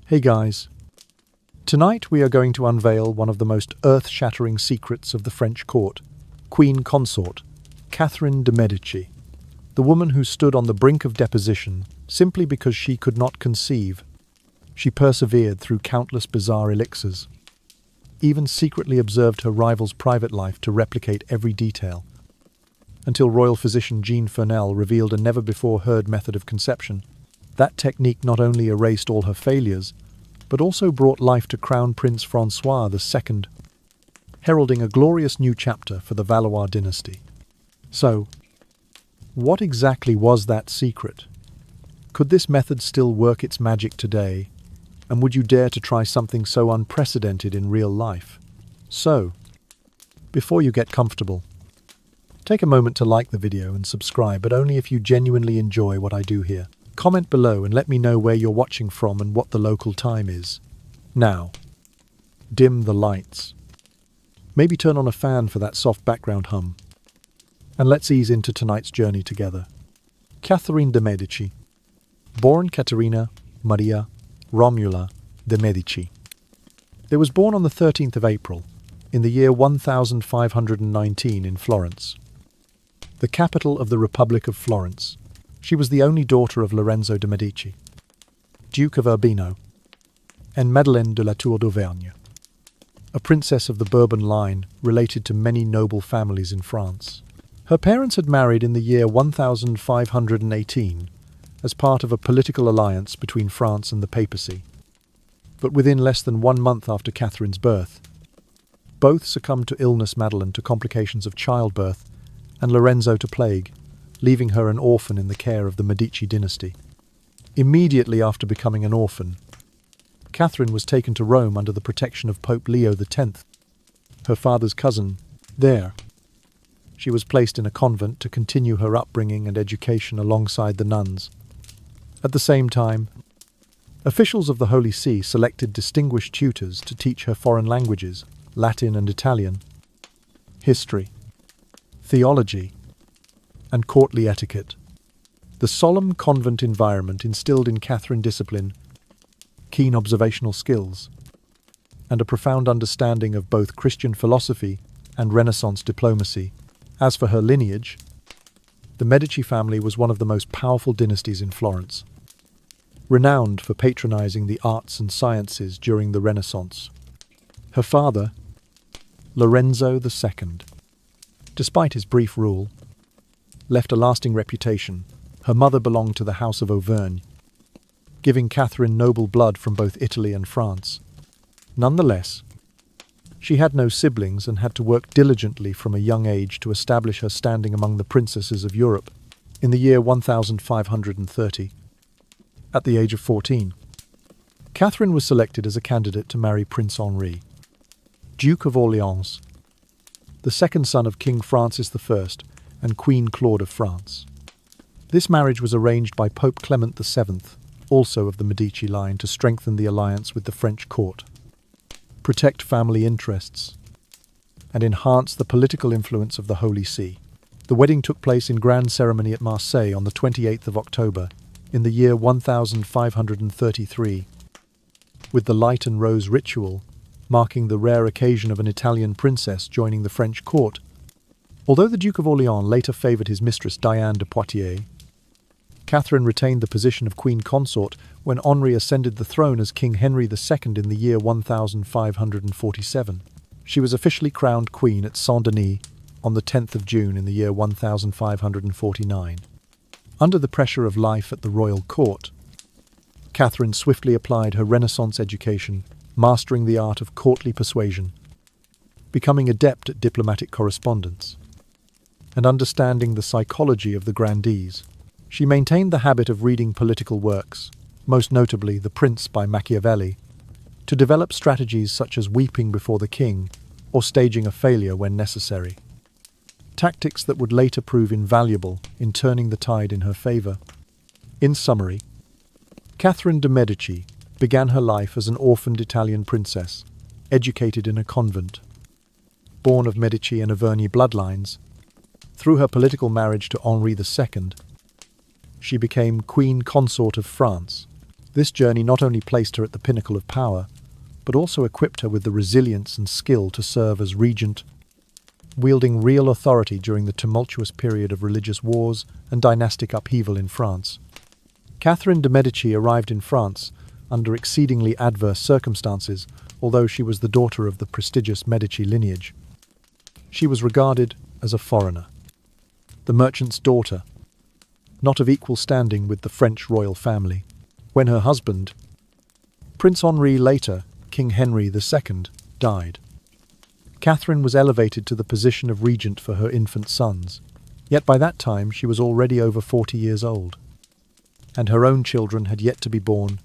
Hey guys. Tonight we are going to unveil one of the most earth-shattering secrets of the French court, Queen Consort Catherine de Medici, the woman who stood on the brink of deposition simply because she could not conceive. She persevered through countless bizarre elixirs, even secretly observed her rival's private life to replicate every detail, until Royal Physician Jean Fernel revealed a never-before-heard method of conception. That technique not only erased all her failures, but also brought life to Crown Prince François II, heralding a glorious new chapter for the Valois dynasty. So, what exactly was that secret? Could this method still work its magic today? And would you dare to try something so unprecedented in real life? So, before you get comfortable, take a moment to like the video and subscribe, but only if you genuinely enjoy what I do here. Comment below and let me know where you're watching from and what the local time is. Now, dim the lights. Maybe turn on a fan for that soft background hum. And let's ease into tonight's journey together. Catherine de Medici. Born Caterina Maria Romula de Medici. They was born on the 13th of April, in the year 1519 in Florence, the capital of the Republic of Florence. She was the only daughter of Lorenzo de Medici, Duke of Urbino, and Madeleine de la Tour d'Auvergne, a princess of the Bourbon line related to many noble families in France. Her parents had married in the year 1518 as part of a political alliance between France and the papacy. But within less than 1 month after Catherine's birth, both succumbed to illness, Madeleine to complications of childbirth and Lorenzo to plague, leaving her an orphan in the care of the Medici dynasty. Immediately after becoming an orphan, Catherine was taken to Rome under the protection of Pope Leo X, her father's cousin. There, she was placed in a convent to continue her upbringing and education alongside the nuns. At the same time, officials of the Holy See selected distinguished tutors to teach her foreign languages, Latin and Italian, history, theology, and courtly etiquette. The solemn convent environment instilled in Catherine discipline, keen observational skills, and a profound understanding of both Christian philosophy and Renaissance diplomacy. As for her lineage, the Medici family was one of the most powerful dynasties in Florence, renowned for patronizing the arts and sciences during the Renaissance. Her father, Lorenzo II, despite his brief rule, left a lasting reputation. Her mother belonged to the House of Auvergne, giving Catherine noble blood from both Italy and France. Nonetheless, she had no siblings and had to work diligently from a young age to establish her standing among the princesses of Europe. In the year 1530, at the age of 14, Catherine was selected as a candidate to marry Prince Henri, Duke of Orleans, the second son of King Francis I and Queen Claude of France. This marriage was arranged by Pope Clement VII, also of the Medici line, to strengthen the alliance with the French court, protect family interests, and enhance the political influence of the Holy See. The wedding took place in grand ceremony at Marseille on the 28th of October in the year 1533, with the light and rose ritual marking the rare occasion of an Italian princess joining the French court. Although the Duke of Orleans later favoured his mistress Diane de Poitiers, Catherine retained the position of Queen Consort when Henri ascended the throne as King Henry II in the year 1547. She was officially crowned Queen at Saint-Denis on the 10th of June in the year 1549. Under the pressure of life at the royal court, Catherine swiftly applied her Renaissance education, mastering the art of courtly persuasion, becoming adept at diplomatic correspondence, and understanding the psychology of the grandees. She maintained the habit of reading political works, most notably The Prince by Machiavelli, to develop strategies such as weeping before the king or staging a failure when necessary. Tactics that would later prove invaluable in turning the tide in her favour. In summary, Catherine de Medici began her life as an orphaned Italian princess, educated in a convent. Born of Medici and Auvergne bloodlines, through her political marriage to Henri II, she became Queen Consort of France, This journey not only placed her at the pinnacle of power, but also equipped her with the resilience and skill to serve as regent, wielding real authority during the tumultuous period of religious wars and dynastic upheaval in France. Catherine de Medici arrived in France under exceedingly adverse circumstances, although she was the daughter of the prestigious Medici lineage. She was regarded as a foreigner, the merchant's daughter, not of equal standing with the French royal family. When her husband, Prince Henri, later King Henry II, died, Catherine was elevated to the position of regent for her infant sons. Yet by that time she was already over 40 years old, and her own children had yet to be born.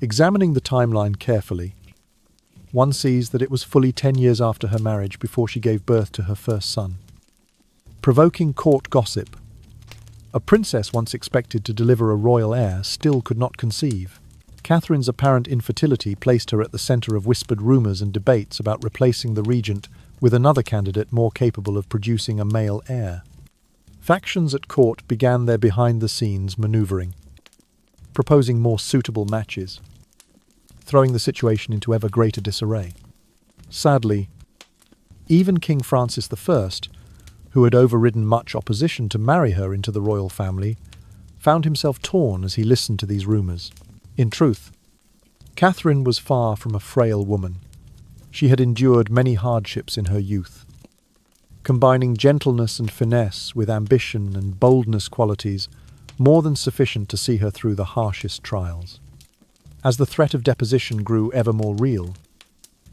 Examining the timeline carefully, one sees that it was fully 10 years after her marriage before she gave birth to her first son. Provoking court gossip. A princess once expected to deliver a royal heir still could not conceive. Catherine's apparent infertility placed her at the centre of whispered rumours and debates about replacing the regent with another candidate more capable of producing a male heir. Factions at court began their behind-the-scenes manoeuvring, proposing more suitable matches, throwing the situation into ever greater disarray. Sadly, even King Francis I, who had overridden much opposition to marry her into the royal family, found himself torn as he listened to these rumours. In truth, Catherine was far from a frail woman. She had endured many hardships in her youth, combining gentleness and finesse with ambition and boldness, qualities more than sufficient to see her through the harshest trials. As the threat of deposition grew ever more real,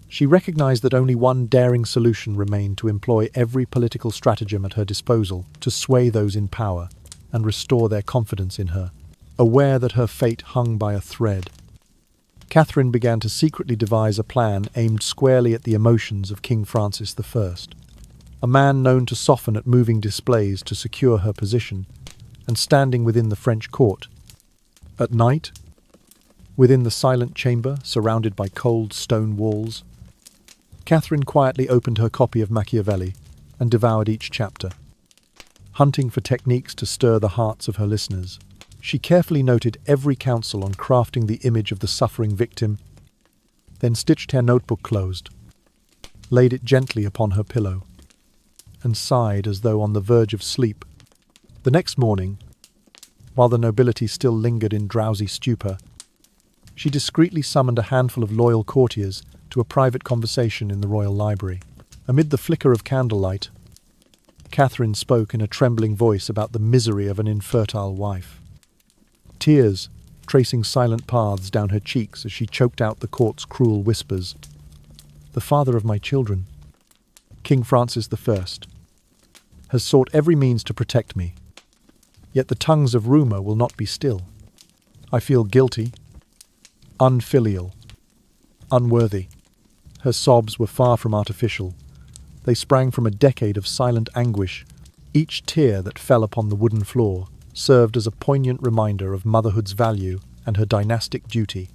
she recognized that only one daring solution remained: to employ every political stratagem at her disposal to sway those in power and restore their confidence in her. Aware that her fate hung by a thread, Catherine began to secretly devise a plan aimed squarely at the emotions of King Francis I, a man known to soften at moving displays to secure her position, and standing within the French court. At night, within the silent chamber surrounded by cold stone walls, Catherine quietly opened her copy of Machiavelli and devoured each chapter, hunting for techniques to stir the hearts of her listeners. She carefully noted every counsel on crafting the image of the suffering victim, then stitched her notebook closed, laid it gently upon her pillow, and sighed as though on the verge of sleep. The next morning, while the nobility still lingered in drowsy stupor, she discreetly summoned a handful of loyal courtiers to a private conversation in the royal library. Amid the flicker of candlelight, Catherine spoke in a trembling voice about the misery of an infertile wife, tears tracing silent paths down her cheeks as she choked out the court's cruel whispers. The father of my children, King Francis I, has sought every means to protect me, yet the tongues of rumour will not be still. I feel guilty, unfilial, unworthy. Her sobs were far from artificial. They sprang from a decade of silent anguish. Each tear that fell upon the wooden floor served as a poignant reminder of motherhood's value and her dynastic duty.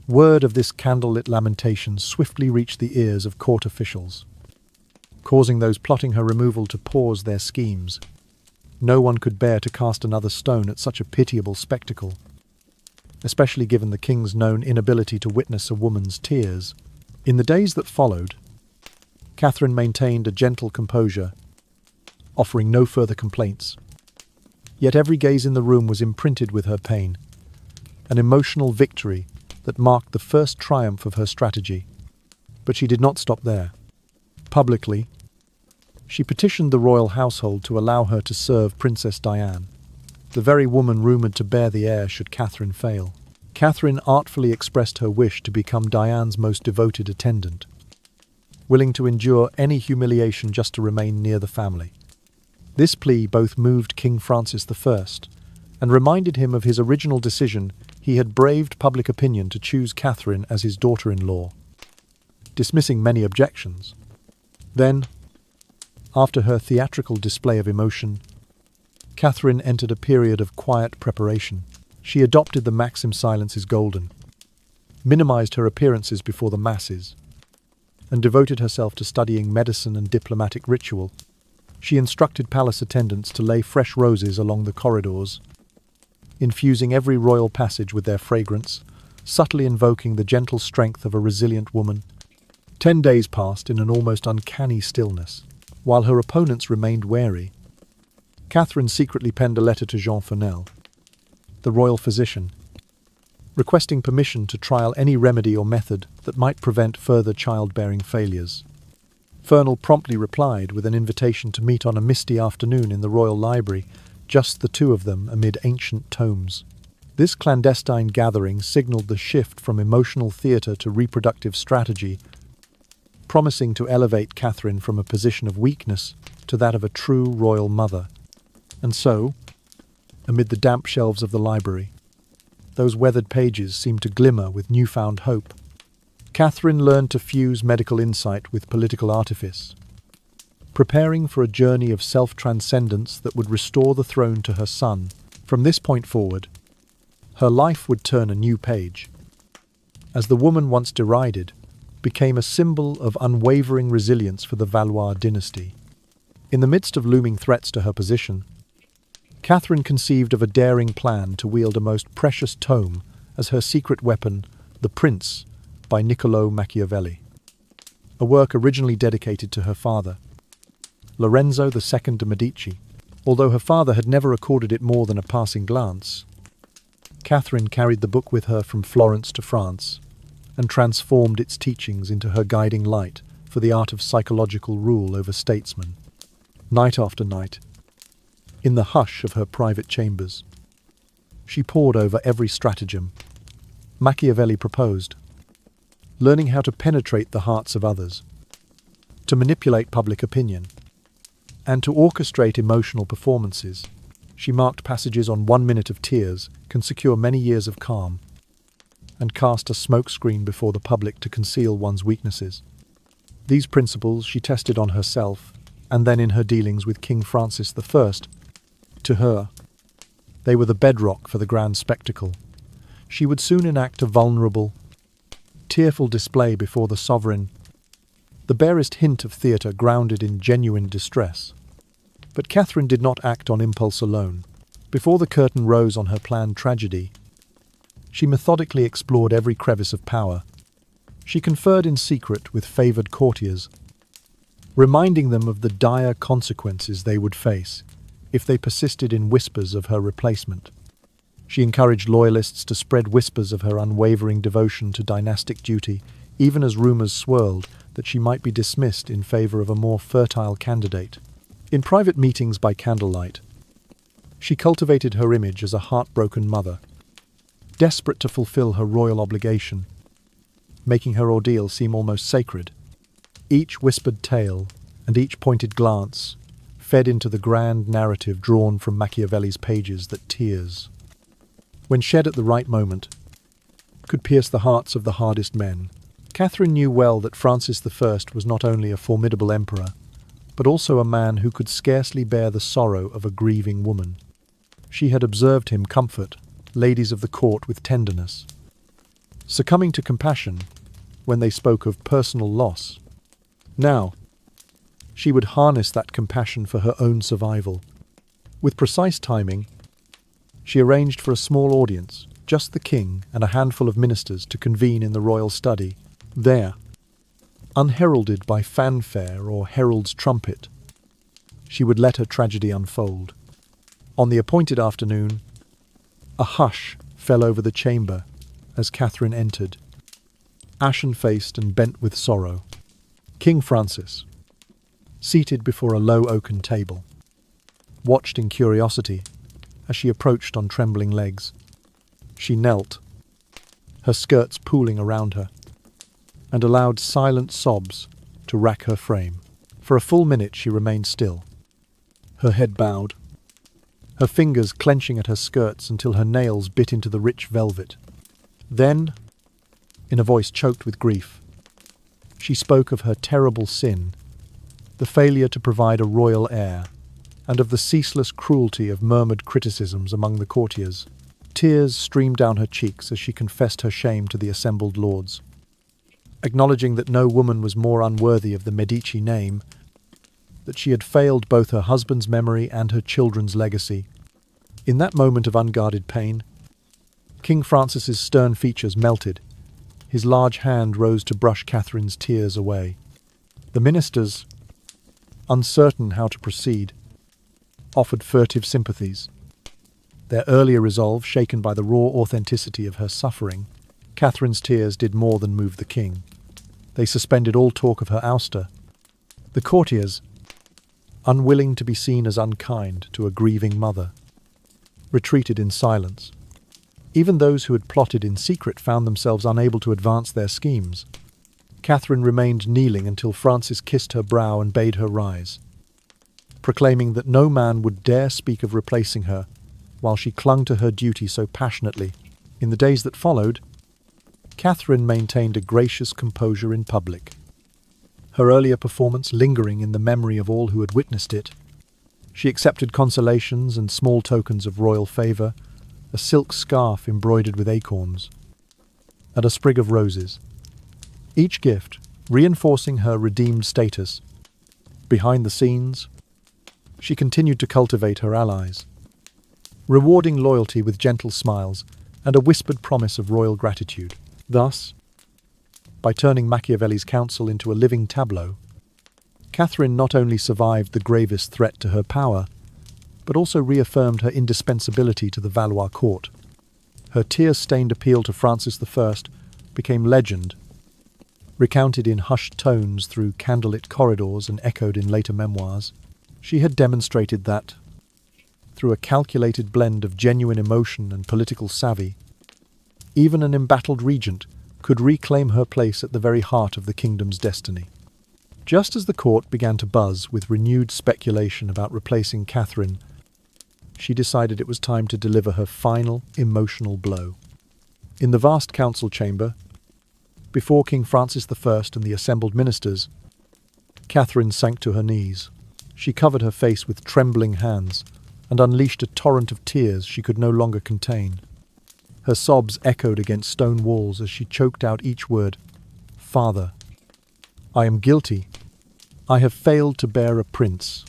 Word of this candlelit lamentation swiftly reached the ears of court officials, causing those plotting her removal to pause their schemes. No one could bear to cast another stone at such a pitiable spectacle, especially given the king's known inability to witness a woman's tears. In the days that followed, Catherine maintained a gentle composure, offering no further complaints. Yet every gaze in the room was imprinted with her pain, an emotional victory that marked the first triumph of her strategy. But she did not stop there. Publicly, she petitioned the royal household to allow her to serve Princess Diane, the very woman rumoured to bear the heir should Catherine fail. Catherine artfully expressed her wish to become Diane's most devoted attendant, willing to endure any humiliation just to remain near the family. This plea both moved King Francis I and reminded him of his original decision. He had braved public opinion to choose Catherine as his daughter-in-law, dismissing many objections. Then, after her theatrical display of emotion, Catherine entered a period of quiet preparation. She adopted the maxim "silence is golden," minimized her appearances before the masses, and devoted herself to studying medicine and diplomatic ritual. She instructed palace attendants to lay fresh roses along the corridors, infusing every royal passage with their fragrance, subtly invoking the gentle strength of a resilient woman. 10 days passed in an almost uncanny stillness. While her opponents remained wary, Catherine secretly penned a letter to Jean Fernel, the royal physician, requesting permission to trial any remedy or method that might prevent further childbearing failures. Fernel promptly replied with an invitation to meet on a misty afternoon in the royal library, just the two of them amid ancient tomes. This clandestine gathering signaled the shift from emotional theatre to reproductive strategy, promising to elevate Catherine from a position of weakness to that of a true royal mother. And so, amid the damp shelves of the library, those weathered pages seemed to glimmer with newfound hope. Catherine learned to fuse medical insight with political artifice, preparing for a journey of self-transcendence that would restore the throne to her son. From this point forward, her life would turn a new page, as the woman once derided became a symbol of unwavering resilience for the Valois dynasty. In the midst of looming threats to her position, Catherine conceived of a daring plan to wield a most precious tome as her secret weapon, The Prince, by Niccolò Machiavelli, a work originally dedicated to her father, Lorenzo II de Medici. Although her father had never recorded it more than a passing glance, Catherine carried the book with her from Florence to France and transformed its teachings into her guiding light for the art of psychological rule over statesmen. Night after night, in the hush of her private chambers, she pored over every stratagem Machiavelli proposed, learning how to penetrate the hearts of others, to manipulate public opinion, and to orchestrate emotional performances. She marked passages on 1 minute of tears can secure many years of calm, and cast a smokescreen before the public to conceal one's weaknesses. These principles she tested on herself, and then in her dealings with King Francis I. To her, they were the bedrock for the grand spectacle. She would soon enact a vulnerable, tearful display before the sovereign, the barest hint of theatre grounded in genuine distress. But Catherine did not act on impulse alone. Before the curtain rose on her planned tragedy, she methodically explored every crevice of power. She conferred in secret with favoured courtiers, reminding them of the dire consequences they would face if they persisted in whispers of her replacement. She encouraged loyalists to spread whispers of her unwavering devotion to dynastic duty, even as rumours swirled that she might be dismissed in favour of a more fertile candidate. In private meetings by candlelight, she cultivated her image as a heartbroken mother, desperate to fulfil her royal obligation, making her ordeal seem almost sacred. Each whispered tale and each pointed glance fed into the grand narrative drawn from Machiavelli's pages that tears, when shed at the right moment, could pierce the hearts of the hardest men. Catherine knew well that Francis I was not only a formidable emperor, but also a man who could scarcely bear the sorrow of a grieving woman. She had observed him comfort ladies of the court with tenderness, succumbing to compassion when they spoke of personal loss. Now, she would harness that compassion for her own survival. With precise timing, she arranged for a small audience, just the king and a handful of ministers, to convene in the royal study. There, unheralded by fanfare or herald's trumpet, she would let her tragedy unfold. On the appointed afternoon, a hush fell over the chamber as Catherine entered, ashen-faced and bent with sorrow. King Francis, seated before a low oaken table, watched in curiosity as she approached on trembling legs. She knelt, her skirts pooling around her, and allowed silent sobs to rack her frame. For a full minute she remained still, her head bowed, her fingers clenching at her skirts until her nails bit into the rich velvet. Then, in a voice choked with grief, she spoke of her terrible sin, the failure to provide a royal heir, and of the ceaseless cruelty of murmured criticisms among the courtiers. Tears streamed down her cheeks as she confessed her shame to the assembled lords, acknowledging that no woman was more unworthy of the Medici name, that she had failed both her husband's memory and her children's legacy. In that moment of unguarded pain, King Francis's stern features melted. His large hand rose to brush Catherine's tears away. The ministers, uncertain how to proceed, offered furtive sympathies. Their earlier resolve shaken by the raw authenticity of her suffering, Catherine's tears did more than move the king. They suspended all talk of her ouster. The courtiers, unwilling to be seen as unkind to a grieving mother, retreated in silence. Even those who had plotted in secret found themselves unable to advance their schemes. Catherine remained kneeling until Francis kissed her brow and bade her rise, proclaiming that no man would dare speak of replacing her, while she clung to her duty so passionately. In the days that followed, Catherine maintained a gracious composure in public, her earlier performance lingering in the memory of all who had witnessed it. She accepted consolations and small tokens of royal favour, a silk scarf embroidered with acorns, and a sprig of roses, each gift reinforcing her redeemed status. Behind the scenes, she continued to cultivate her allies, rewarding loyalty with gentle smiles and a whispered promise of royal gratitude. Thus, by turning Machiavelli's counsel into a living tableau, Catherine not only survived the gravest threat to her power, but also reaffirmed her indispensability to the Valois court. Her tear-stained appeal to Francis I became legend, recounted in hushed tones through candlelit corridors and echoed in later memoirs. She had demonstrated that, through a calculated blend of genuine emotion and political savvy, even an embattled regent could reclaim her place at the very heart of the kingdom's destiny. Just as the court began to buzz with renewed speculation about replacing Catherine, she decided it was time to deliver her final emotional blow. In the vast council chamber, before King Francis I and the assembled ministers, Catherine sank to her knees. She covered her face with trembling hands and unleashed a torrent of tears she could no longer contain. Her sobs echoed against stone walls as she choked out each word. "Father, I am guilty. I have failed to bear a prince,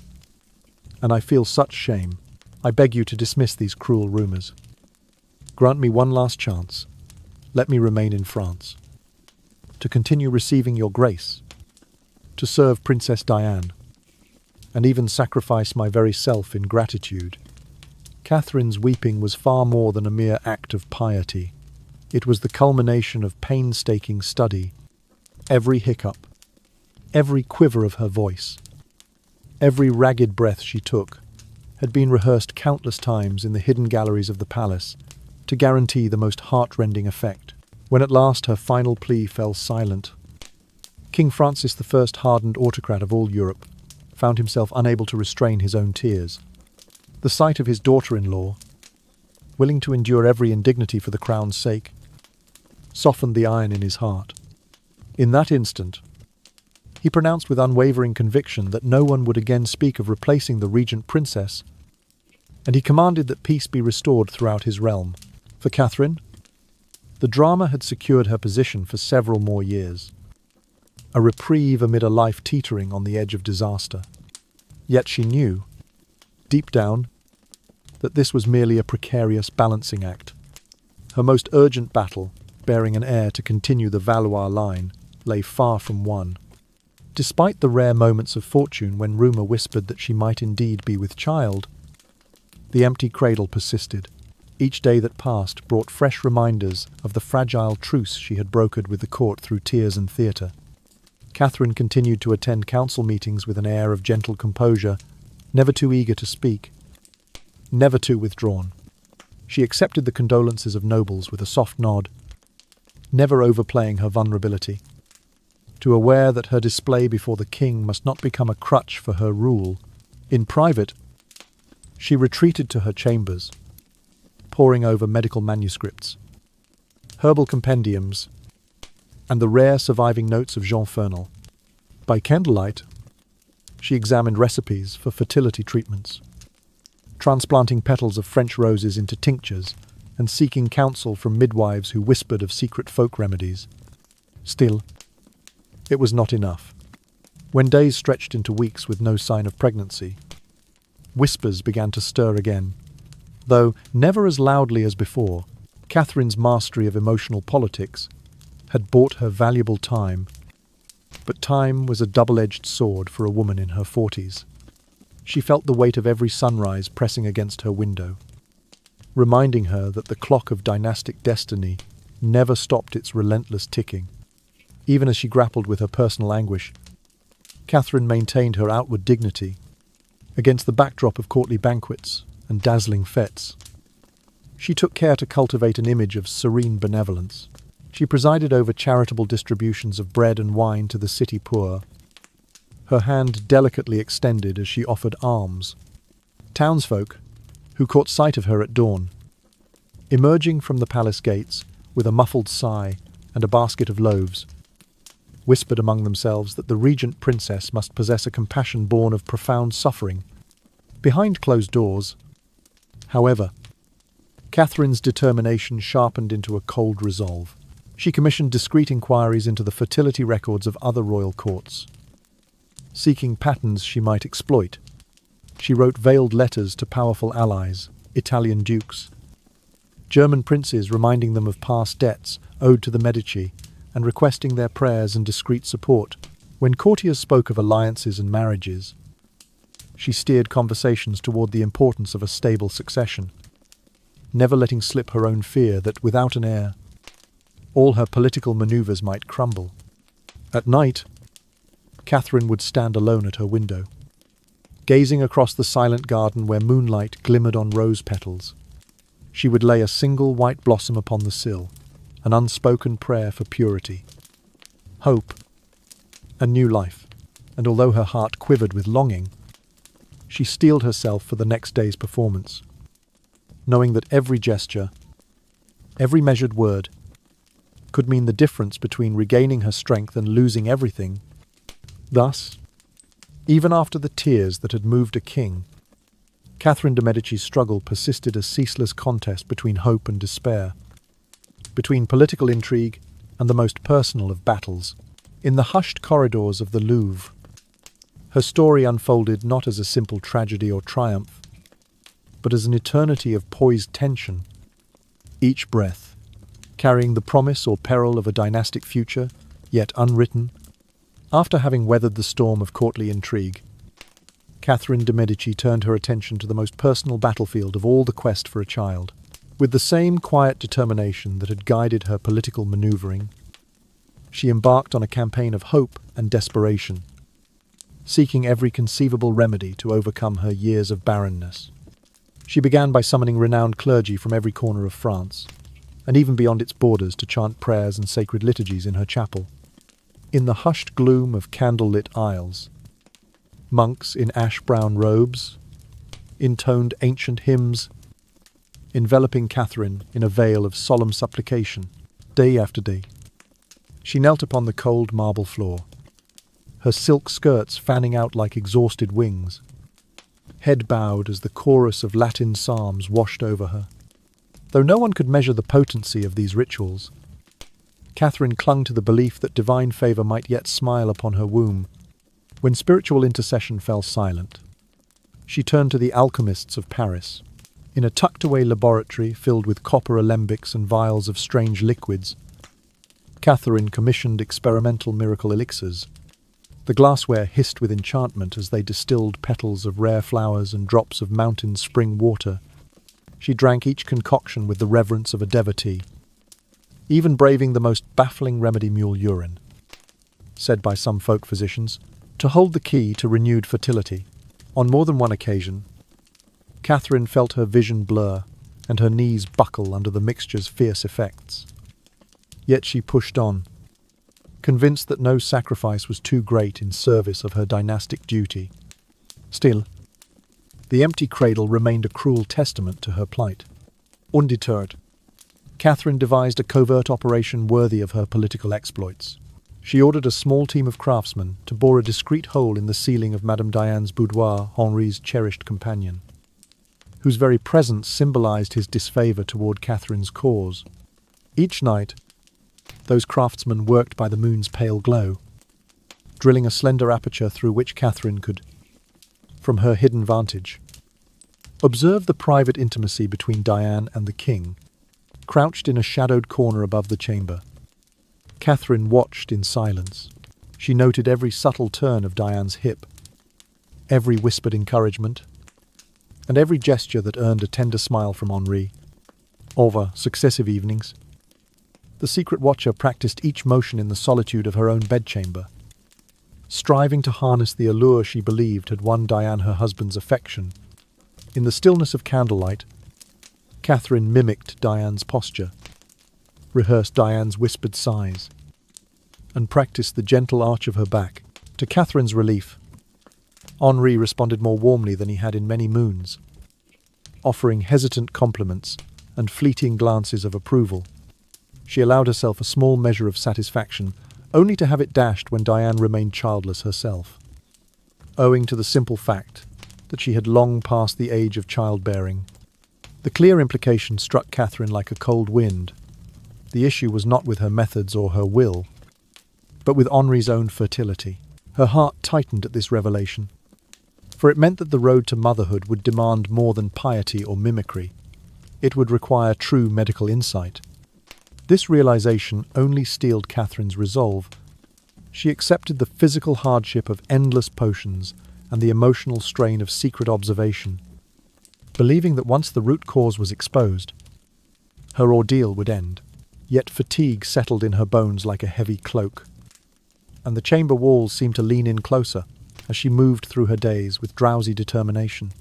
and I feel such shame. I beg you to dismiss these cruel rumours. Grant me one last chance. Let me remain in France, to continue receiving your grace, to serve Princess Diane, and even sacrifice my very self in gratitude." Catherine's weeping was far more than a mere act of piety. It was the culmination of painstaking study. Every hiccup, every quiver of her voice, every ragged breath she took, had been rehearsed countless times in the hidden galleries of the palace to guarantee the most heart-rending effect. When at last her final plea fell silent, King Francis I, hardened autocrat of all Europe, found himself unable to restrain his own tears. The sight of his daughter-in-law, willing to endure every indignity for the crown's sake, softened the iron in his heart. In that instant, he pronounced with unwavering conviction that no one would again speak of replacing the regent princess, and he commanded that peace be restored throughout his realm. For Catherine, the drama had secured her position for several more years, a reprieve amid a life teetering on the edge of disaster. Yet she knew, deep down, that this was merely a precarious balancing act. Her most urgent battle, bearing an heir to continue the Valois line, lay far from won. Despite the rare moments of fortune when rumour whispered that she might indeed be with child, the empty cradle persisted. Each day that passed brought fresh reminders of the fragile truce she had brokered with the court through tears and theatre. Catherine continued to attend council meetings with an air of gentle composure, never too eager to speak, never too withdrawn. She accepted the condolences of nobles with a soft nod, never overplaying her vulnerability. Too aware that her display before the king must not become a crutch for her rule, in private, she retreated to her chambers, poring over medical manuscripts, herbal compendiums, and the rare surviving notes of Jean Fernel. By candlelight, she examined recipes for fertility treatments, transplanting petals of French roses into tinctures and seeking counsel from midwives who whispered of secret folk remedies. Still, it was not enough. When days stretched into weeks with no sign of pregnancy, whispers began to stir again, Though never as loudly as before, Catherine's mastery of emotional politics had bought her valuable time, but time was a double-edged sword for a woman in her 40s. She felt the weight of every sunrise pressing against her window, reminding her that the clock of dynastic destiny never stopped its relentless ticking. Even as she grappled with her personal anguish, Catherine maintained her outward dignity against the backdrop of courtly banquets and dazzling fetes. She took care to cultivate an image of serene benevolence. She presided over charitable distributions of bread and wine to the city poor, her hand delicately extended as she offered alms. Townsfolk, who caught sight of her at dawn, emerging from the palace gates with a muffled sigh and a basket of loaves, whispered among themselves that the regent princess must possess a compassion born of profound suffering. Behind closed doors, however, Catherine's determination sharpened into a cold resolve. She commissioned discreet inquiries into the fertility records of other royal courts, seeking patterns she might exploit. She wrote veiled letters to powerful allies, Italian dukes, German princes, reminding them of past debts owed to the Medici and requesting their prayers and discreet support. When courtiers spoke of alliances and marriages, she steered conversations toward the importance of a stable succession, never letting slip her own fear that without an heir, all her political maneuvers might crumble. At night, Catherine would stand alone at her window, gazing across the silent garden where moonlight glimmered on rose petals. She would lay a single white blossom upon the sill, an unspoken prayer for purity, hope, and new life. And although her heart quivered with longing, she steeled herself for the next day's performance, knowing that every gesture, every measured word, could mean the difference between regaining her strength and losing everything. Thus, even after the tears that had moved a king, Catherine de Medici's struggle persisted, a ceaseless contest between hope and despair, between political intrigue and the most personal of battles. In the hushed corridors of the Louvre, her story unfolded not as a simple tragedy or triumph, but as an eternity of poised tension, each breath carrying the promise or peril of a dynastic future, yet unwritten. After having weathered the storm of courtly intrigue, Catherine de Medici turned her attention to the most personal battlefield of all, the quest for a child. With the same quiet determination that had guided her political maneuvering, she embarked on a campaign of hope and desperation, seeking every conceivable remedy to overcome her years of barrenness. She began by summoning renowned clergy from every corner of France, and even beyond its borders, to chant prayers and sacred liturgies in her chapel. In the hushed gloom of candle-lit aisles, monks in ash-brown robes intoned ancient hymns, enveloping Catherine in a veil of solemn supplication. Day after day, she knelt upon the cold marble floor, her silk skirts fanning out like exhausted wings, head bowed as the chorus of Latin psalms washed over her. Though no one could measure the potency of these rituals, Catherine clung to the belief that divine favour might yet smile upon her womb. When spiritual intercession fell silent, she turned to the alchemists of Paris. In a tucked-away laboratory filled with copper alembics and vials of strange liquids, Catherine commissioned experimental miracle elixirs. The glassware hissed with enchantment as they distilled petals of rare flowers and drops of mountain spring water. She drank each concoction with the reverence of a devotee, even braving the most baffling remedy, mule urine, said by some folk physicians, to hold the key to renewed fertility. On more than one occasion, Catherine felt her vision blur and her knees buckle under the mixture's fierce effects. Yet she pushed on, convinced that no sacrifice was too great in service of her dynastic duty. Still, the empty cradle remained a cruel testament to her plight. Undeterred, Catherine devised a covert operation worthy of her political exploits. She ordered a small team of craftsmen to bore a discreet hole in the ceiling of Madame Diane's boudoir, Henri's cherished companion, whose very presence symbolized his disfavor toward Catherine's cause. Each night, those craftsmen worked by the moon's pale glow, drilling a slender aperture through which Catherine could, from her hidden vantage, Observe the private intimacy between Diane and the king, crouched in a shadowed corner above the chamber. Catherine watched in silence. She noted every subtle turn of Diane's hip, every whispered encouragement, and every gesture that earned a tender smile from Henri. Over successive evenings, the secret watcher practiced each motion in the solitude of her own bedchamber, striving to harness the allure she believed had won Diane her husband's affection. In the stillness of candlelight, Catherine mimicked Diane's posture, rehearsed Diane's whispered sighs, and practiced the gentle arch of her back. To Catherine's relief, Henri responded more warmly than he had in many moons, offering hesitant compliments and fleeting glances of approval. She allowed herself a small measure of satisfaction, only to have it dashed when Diane remained childless herself, owing to the simple fact that she had long passed the age of childbearing. The clear implication struck Catherine like a cold wind. The issue was not with her methods or her will, but with Henri's own fertility. Her heart tightened at this revelation, for it meant that the road to motherhood would demand more than piety or mimicry. It would require true medical insight. This realization only steeled Catherine's resolve. She accepted the physical hardship of endless potions and the emotional strain of secret observation, believing that once the root cause was exposed, her ordeal would end. Yet fatigue settled in her bones like a heavy cloak, and the chamber walls seemed to lean in closer as she moved through her days with drowsy determination.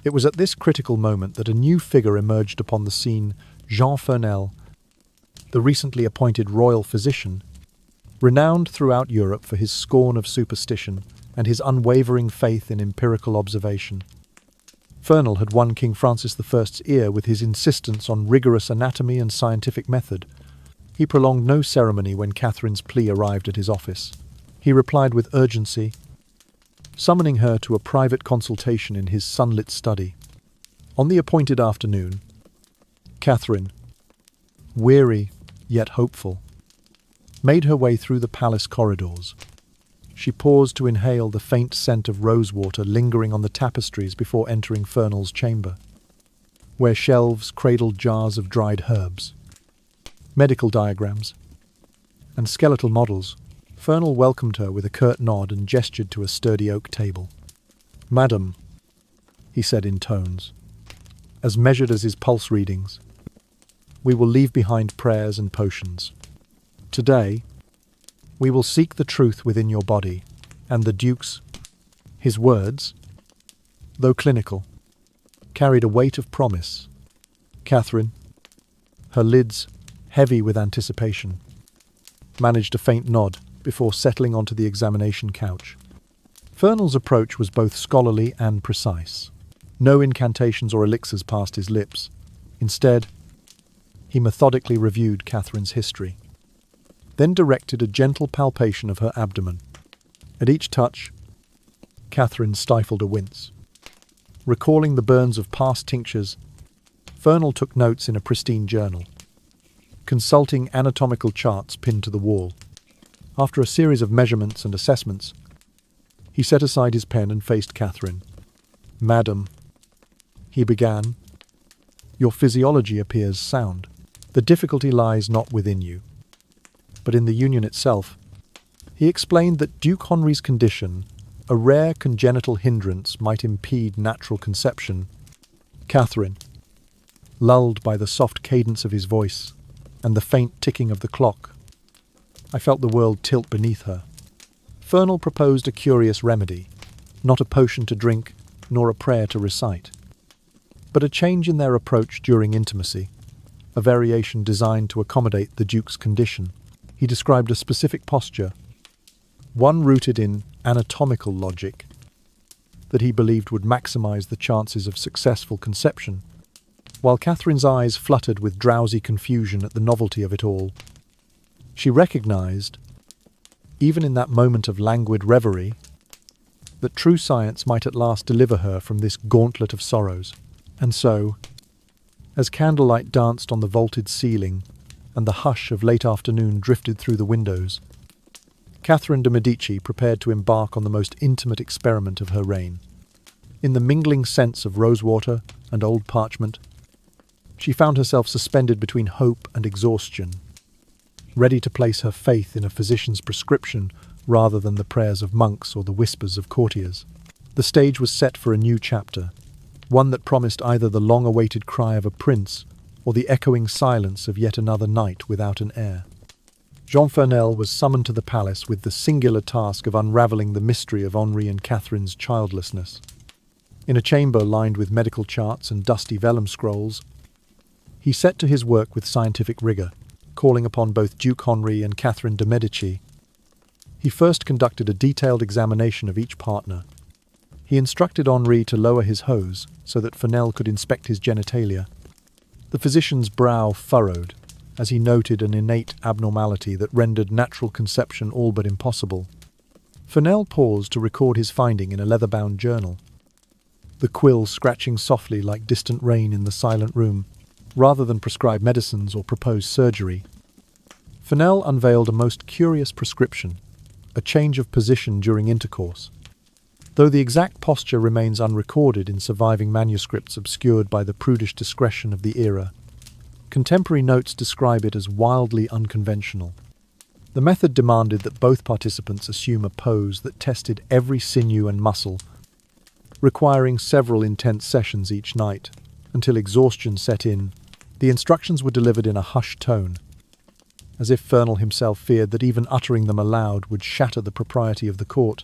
It was at this critical moment that a new figure emerged upon the scene: Jean Fernel, the recently appointed royal physician, renowned throughout Europe for his scorn of superstition and his unwavering faith in empirical observation. Fernel had won King Francis I's ear with his insistence on rigorous anatomy and scientific method. He prolonged no ceremony when Catherine's plea arrived at his office. He replied with urgency, summoning her to a private consultation in his sunlit study. On the appointed afternoon, Catherine, weary yet hopeful, made her way through the palace corridors. She paused to inhale the faint scent of rosewater lingering on the tapestries before entering Fernel's chamber, where shelves cradled jars of dried herbs, medical diagrams, and skeletal models. Fernel welcomed her with a curt nod and gestured to a sturdy oak table. "Madam," he said in tones as measured as his pulse readings, "we will leave behind prayers and potions. Today, we will seek the truth within your body," and the Duke's, his words, though clinical, carried a weight of promise. Catherine, her lids heavy with anticipation, managed a faint nod before settling onto the examination couch. Fernel's approach was both scholarly and precise. No incantations or elixirs passed his lips. Instead, he methodically reviewed Catherine's history, then directed a gentle palpation of her abdomen. At each touch, Catherine stifled a wince. Recalling the burns of past tinctures, Fernel took notes in a pristine journal, consulting anatomical charts pinned to the wall. After a series of measurements and assessments, he set aside his pen and faced Catherine. "Madam," he began, "your physiology appears sound. The difficulty lies not within you, but in the union itself." He explained that Duke Henri's condition, a rare congenital hindrance, might impede natural conception. Catherine, lulled by the soft cadence of his voice and the faint ticking of the clock, I felt the world tilt beneath her. Fernel proposed a curious remedy, not a potion to drink, nor a prayer to recite, but a change in their approach during intimacy, a variation designed to accommodate the Duke's condition. He described a specific posture, one rooted in anatomical logic, that he believed would maximize the chances of successful conception. While Catherine's eyes fluttered with drowsy confusion at the novelty of it all, she recognized, even in that moment of languid reverie, that true science might at last deliver her from this gauntlet of sorrows. And so, as candlelight danced on the vaulted ceiling and the hush of late afternoon drifted through the windows, Catherine de Medici prepared to embark on the most intimate experiment of her reign. In the mingling scents of rosewater and old parchment, she found herself suspended between hope and exhaustion, ready to place her faith in a physician's prescription rather than the prayers of monks or the whispers of courtiers. The stage was set for a new chapter, one that promised either the long-awaited cry of a prince or the echoing silence of yet another night without an heir. Jean Fernel was summoned to the palace with the singular task of unravelling the mystery of Henri and Catherine's childlessness. In a chamber lined with medical charts and dusty vellum scrolls, he set to his work with scientific rigour, calling upon both Duke Henri and Catherine de Medici. He first conducted a detailed examination of each partner. He instructed Henri to lower his hose so that Fernel could inspect his genitalia. The physician's brow furrowed as he noted an innate abnormality that rendered natural conception all but impossible. Fernel paused to record his finding in a leather-bound journal, the quill scratching softly like distant rain in the silent room. Rather than prescribe medicines or propose surgery, Fernel unveiled a most curious prescription, a change of position during intercourse. Though the exact posture remains unrecorded in surviving manuscripts obscured by the prudish discretion of the era, contemporary notes describe it as wildly unconventional. The method demanded that both participants assume a pose that tested every sinew and muscle, requiring several intense sessions each night. Until exhaustion set in, the instructions were delivered in a hushed tone, as if Fernel himself feared that even uttering them aloud would shatter the propriety of the court.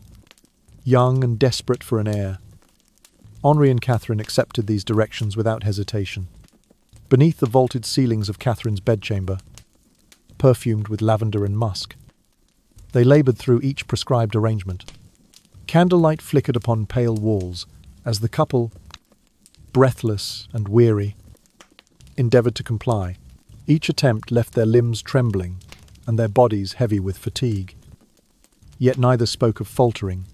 Young and desperate for an heir, Henri and Catherine accepted these directions without hesitation. Beneath the vaulted ceilings of Catherine's bedchamber, perfumed with lavender and musk, they laboured through each prescribed arrangement. Candlelight flickered upon pale walls as the couple, breathless and weary, endeavoured to comply. Each attempt left their limbs trembling and their bodies heavy with fatigue. Yet neither spoke of faltering.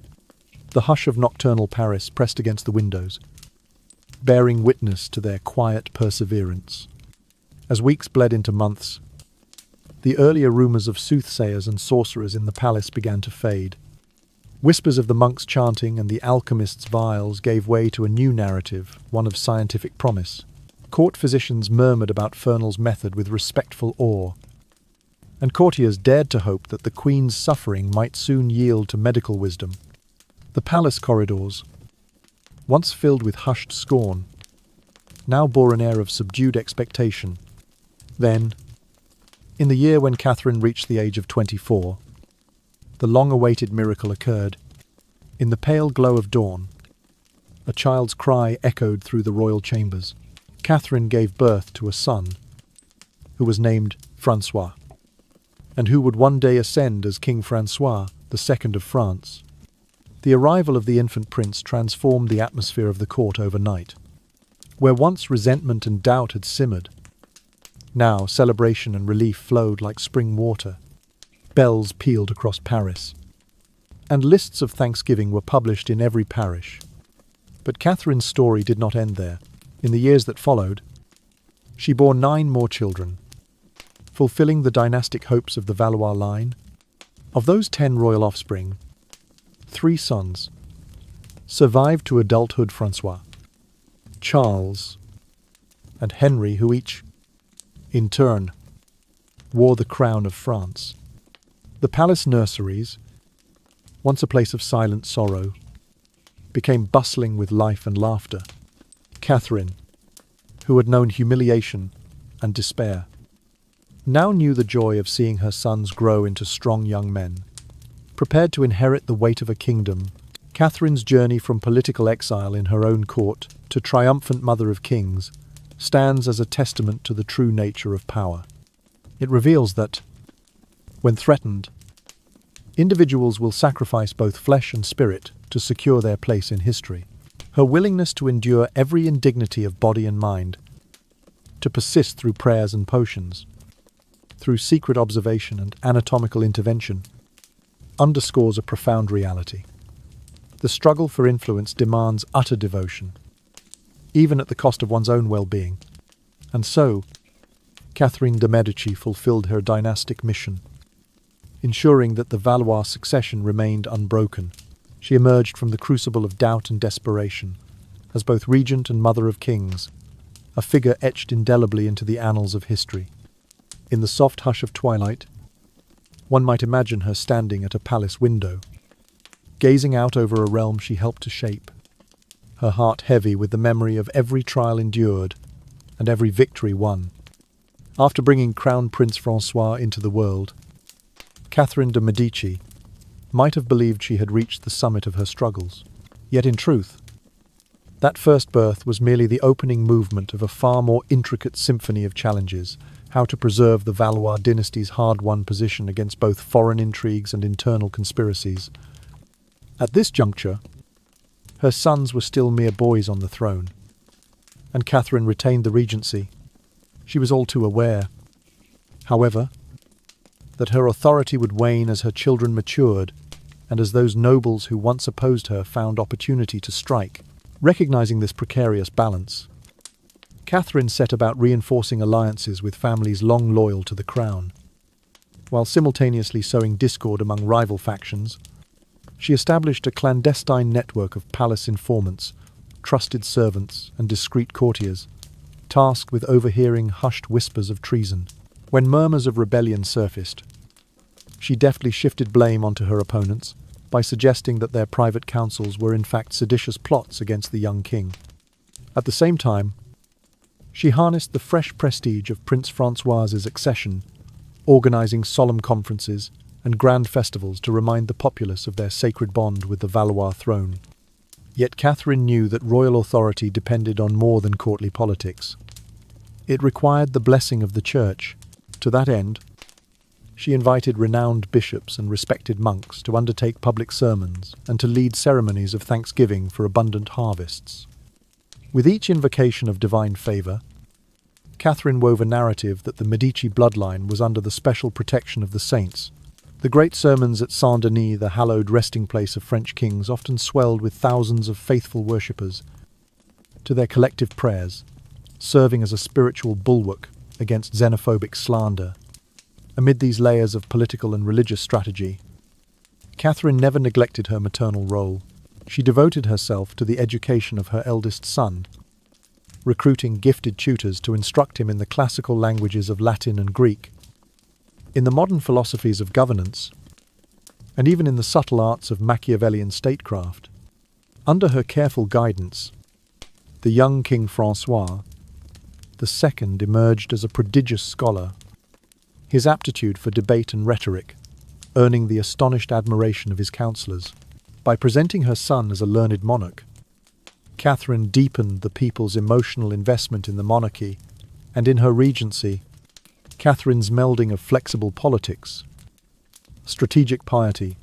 The hush of nocturnal Paris pressed against the windows, bearing witness to their quiet perseverance. As weeks bled into months, the earlier rumours of soothsayers and sorcerers in the palace began to fade. Whispers of the monks chanting and the alchemists' vials gave way to a new narrative, one of scientific promise. Court physicians murmured about Fernel's method with respectful awe, and courtiers dared to hope that the Queen's suffering might soon yield to medical wisdom. The palace corridors, once filled with hushed scorn, now bore an air of subdued expectation. Then, in the year when Catherine reached the age of 24, the long-awaited miracle occurred. In the pale glow of dawn, a child's cry echoed through the royal chambers. Catherine gave birth to a son, who was named François, and who would one day ascend as King François II of France. The arrival of the infant prince transformed the atmosphere of the court overnight. Where once resentment and doubt had simmered, now celebration and relief flowed like spring water. Bells pealed across Paris, and lists of thanksgiving were published in every parish. But Catherine's story did not end there. In the years that followed, she bore 9 more children, fulfilling the dynastic hopes of the Valois line. Of those 10 royal offspring, 3 sons survived to adulthood: François, Charles, and Henry, who each, in turn, wore the crown of France. The palace nurseries, once a place of silent sorrow, became bustling with life and laughter. Catherine, who had known humiliation and despair, now knew the joy of seeing her sons grow into strong young men, prepared to inherit the weight of a kingdom. Catherine's journey from political exile in her own court to triumphant mother of kings stands as a testament to the true nature of power. It reveals that, when threatened, individuals will sacrifice both flesh and spirit to secure their place in history. Her willingness to endure every indignity of body and mind, to persist through prayers and potions, through secret observation and anatomical intervention, underscores a profound reality. The struggle for influence demands utter devotion, even at the cost of one's own well-being. And so, Catherine de Medici fulfilled her dynastic mission, ensuring that the Valois succession remained unbroken. She emerged from the crucible of doubt and desperation, as both regent and mother of kings, a figure etched indelibly into the annals of history. In the soft hush of twilight, one might imagine her standing at a palace window, gazing out over a realm she helped to shape, her heart heavy with the memory of every trial endured and every victory won. After bringing Crown Prince François into the world, Catherine de Medici might have believed she had reached the summit of her struggles. Yet in truth, that first birth was merely the opening movement of a far more intricate symphony of challenges: how to preserve the Valois dynasty's hard-won position against both foreign intrigues and internal conspiracies. At this juncture, her sons were still mere boys on the throne, and Catherine retained the regency. She was all too aware, however, that her authority would wane as her children matured and as those nobles who once opposed her found opportunity to strike. Recognizing this precarious balance, Catherine set about reinforcing alliances with families long loyal to the crown. While simultaneously sowing discord among rival factions, she established a clandestine network of palace informants, trusted servants, and discreet courtiers, tasked with overhearing hushed whispers of treason. When murmurs of rebellion surfaced, she deftly shifted blame onto her opponents by suggesting that their private counsels were in fact seditious plots against the young king. At the same time, she harnessed the fresh prestige of Prince François's accession, organizing solemn conferences and grand festivals to remind the populace of their sacred bond with the Valois throne. Yet Catherine knew that royal authority depended on more than courtly politics. It required the blessing of the church. To that end, she invited renowned bishops and respected monks to undertake public sermons and to lead ceremonies of thanksgiving for abundant harvests. With each invocation of divine favor, Catherine wove a narrative that the Medici bloodline was under the special protection of the saints. The great sermons at Saint-Denis, the hallowed resting place of French kings, often swelled with thousands of faithful worshippers to their collective prayers, serving as a spiritual bulwark against xenophobic slander. Amid these layers of political and religious strategy, Catherine never neglected her maternal role. She devoted herself to the education of her eldest son, recruiting gifted tutors to instruct him in the classical languages of Latin and Greek, in the modern philosophies of governance, and even in the subtle arts of Machiavellian statecraft. Under her careful guidance, the young King François II emerged as a prodigious scholar, his aptitude for debate and rhetoric earning the astonished admiration of his counselors. By presenting her son as a learned monarch, Catherine deepened the people's emotional investment in the monarchy, and in her regency, Catherine's melding of flexible politics, strategic piety,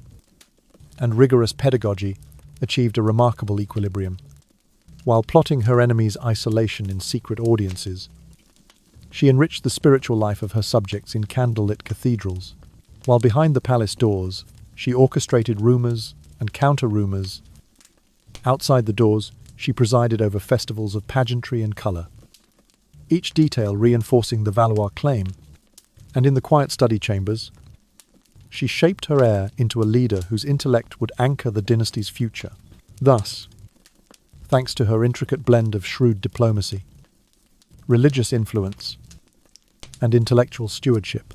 and rigorous pedagogy achieved a remarkable equilibrium. While plotting her enemies' isolation in secret audiences, she enriched the spiritual life of her subjects in candlelit cathedrals. While behind the palace doors, she orchestrated rumors and counter-rumors. Outside the doors, she presided over festivals of pageantry and color, each detail reinforcing the Valois claim. And in the quiet study chambers, she shaped her heir into a leader whose intellect would anchor the dynasty's future. Thus, thanks to her intricate blend of shrewd diplomacy, religious influence, and intellectual stewardship,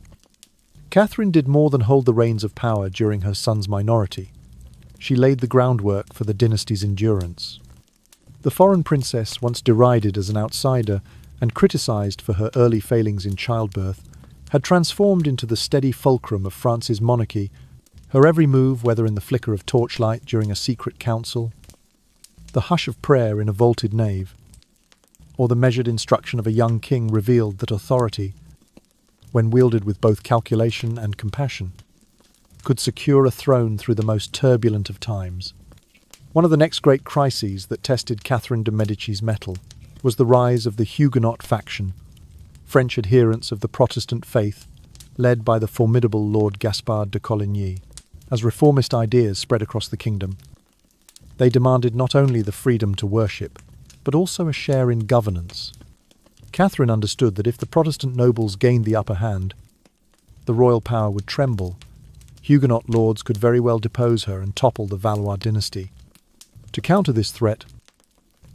Catherine did more than hold the reins of power during her son's minority. She laid the groundwork for the dynasty's endurance. The foreign princess, once derided as an outsider and criticized for her early failings in childbirth, had transformed into the steady fulcrum of France's monarchy. Her every move, whether in the flicker of torchlight during a secret council, the hush of prayer in a vaulted nave, or the measured instruction of a young king, revealed that authority, when wielded with both calculation and compassion, could secure a throne through the most turbulent of times. One of the next great crises that tested Catherine de Medici's mettle was the rise of the Huguenot faction, French adherents of the Protestant faith, led by the formidable Lord Gaspard de Coligny. As reformist ideas spread across the kingdom, they demanded not only the freedom to worship, but also a share in governance. Catherine understood that if the Protestant nobles gained the upper hand, the royal power would tremble. Huguenot lords could very well depose her and topple the Valois dynasty. To counter this threat,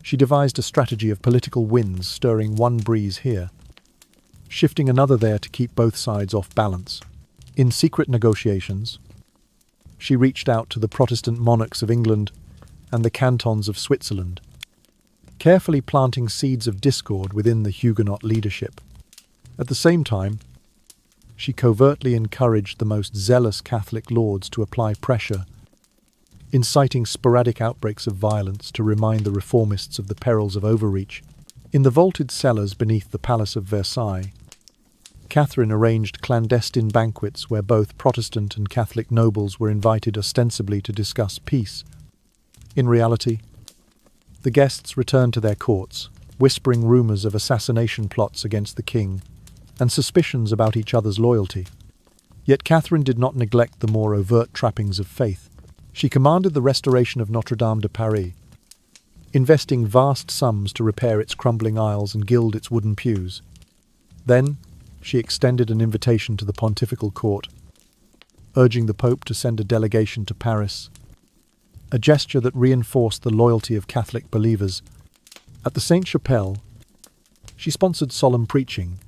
She devised a strategy of political winds, stirring one breeze here, shifting another there to keep both sides off balance. In secret negotiations, she reached out to the Protestant monarchs of England and the cantons of Switzerland, carefully planting seeds of discord within the Huguenot leadership. At the same time, she covertly encouraged the most zealous Catholic lords to apply pressure, inciting sporadic outbreaks of violence to remind the reformists of the perils of overreach. In the vaulted cellars beneath the Palace of Versailles, Catherine arranged clandestine banquets where both Protestant and Catholic nobles were invited ostensibly to discuss peace. In reality, the guests returned to their courts, whispering rumours of assassination plots against the king and suspicions about each other's loyalty. Yet Catherine did not neglect the more overt trappings of faith. She commanded the restoration of Notre Dame de Paris, investing vast sums to repair its crumbling aisles and gild its wooden pews. Then, she extended an invitation to the pontifical court, urging the Pope to send a delegation to Paris, a gesture that reinforced the loyalty of Catholic believers. At the Sainte-Chapelle, she sponsored solemn preaching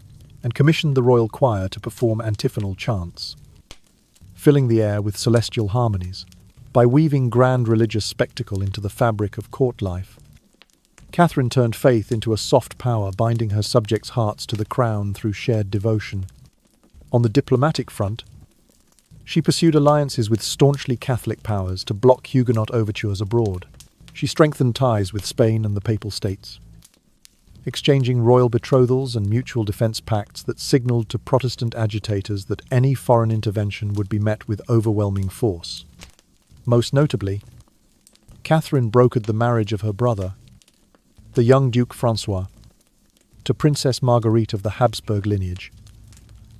and commissioned the royal choir to perform antiphonal chants, filling the air with celestial harmonies. By weaving grand religious spectacle into the fabric of court life, Catherine turned faith into a soft power, binding her subjects' hearts to the crown through shared devotion. On the diplomatic front, she pursued alliances with staunchly Catholic powers to block Huguenot overtures abroad. She strengthened ties with Spain and the Papal States, exchanging royal betrothals and mutual defence pacts that signalled to Protestant agitators that any foreign intervention would be met with overwhelming force. Most notably, Catherine brokered the marriage of her brother, the young Duke François, to Princess Marguerite of the Habsburg lineage,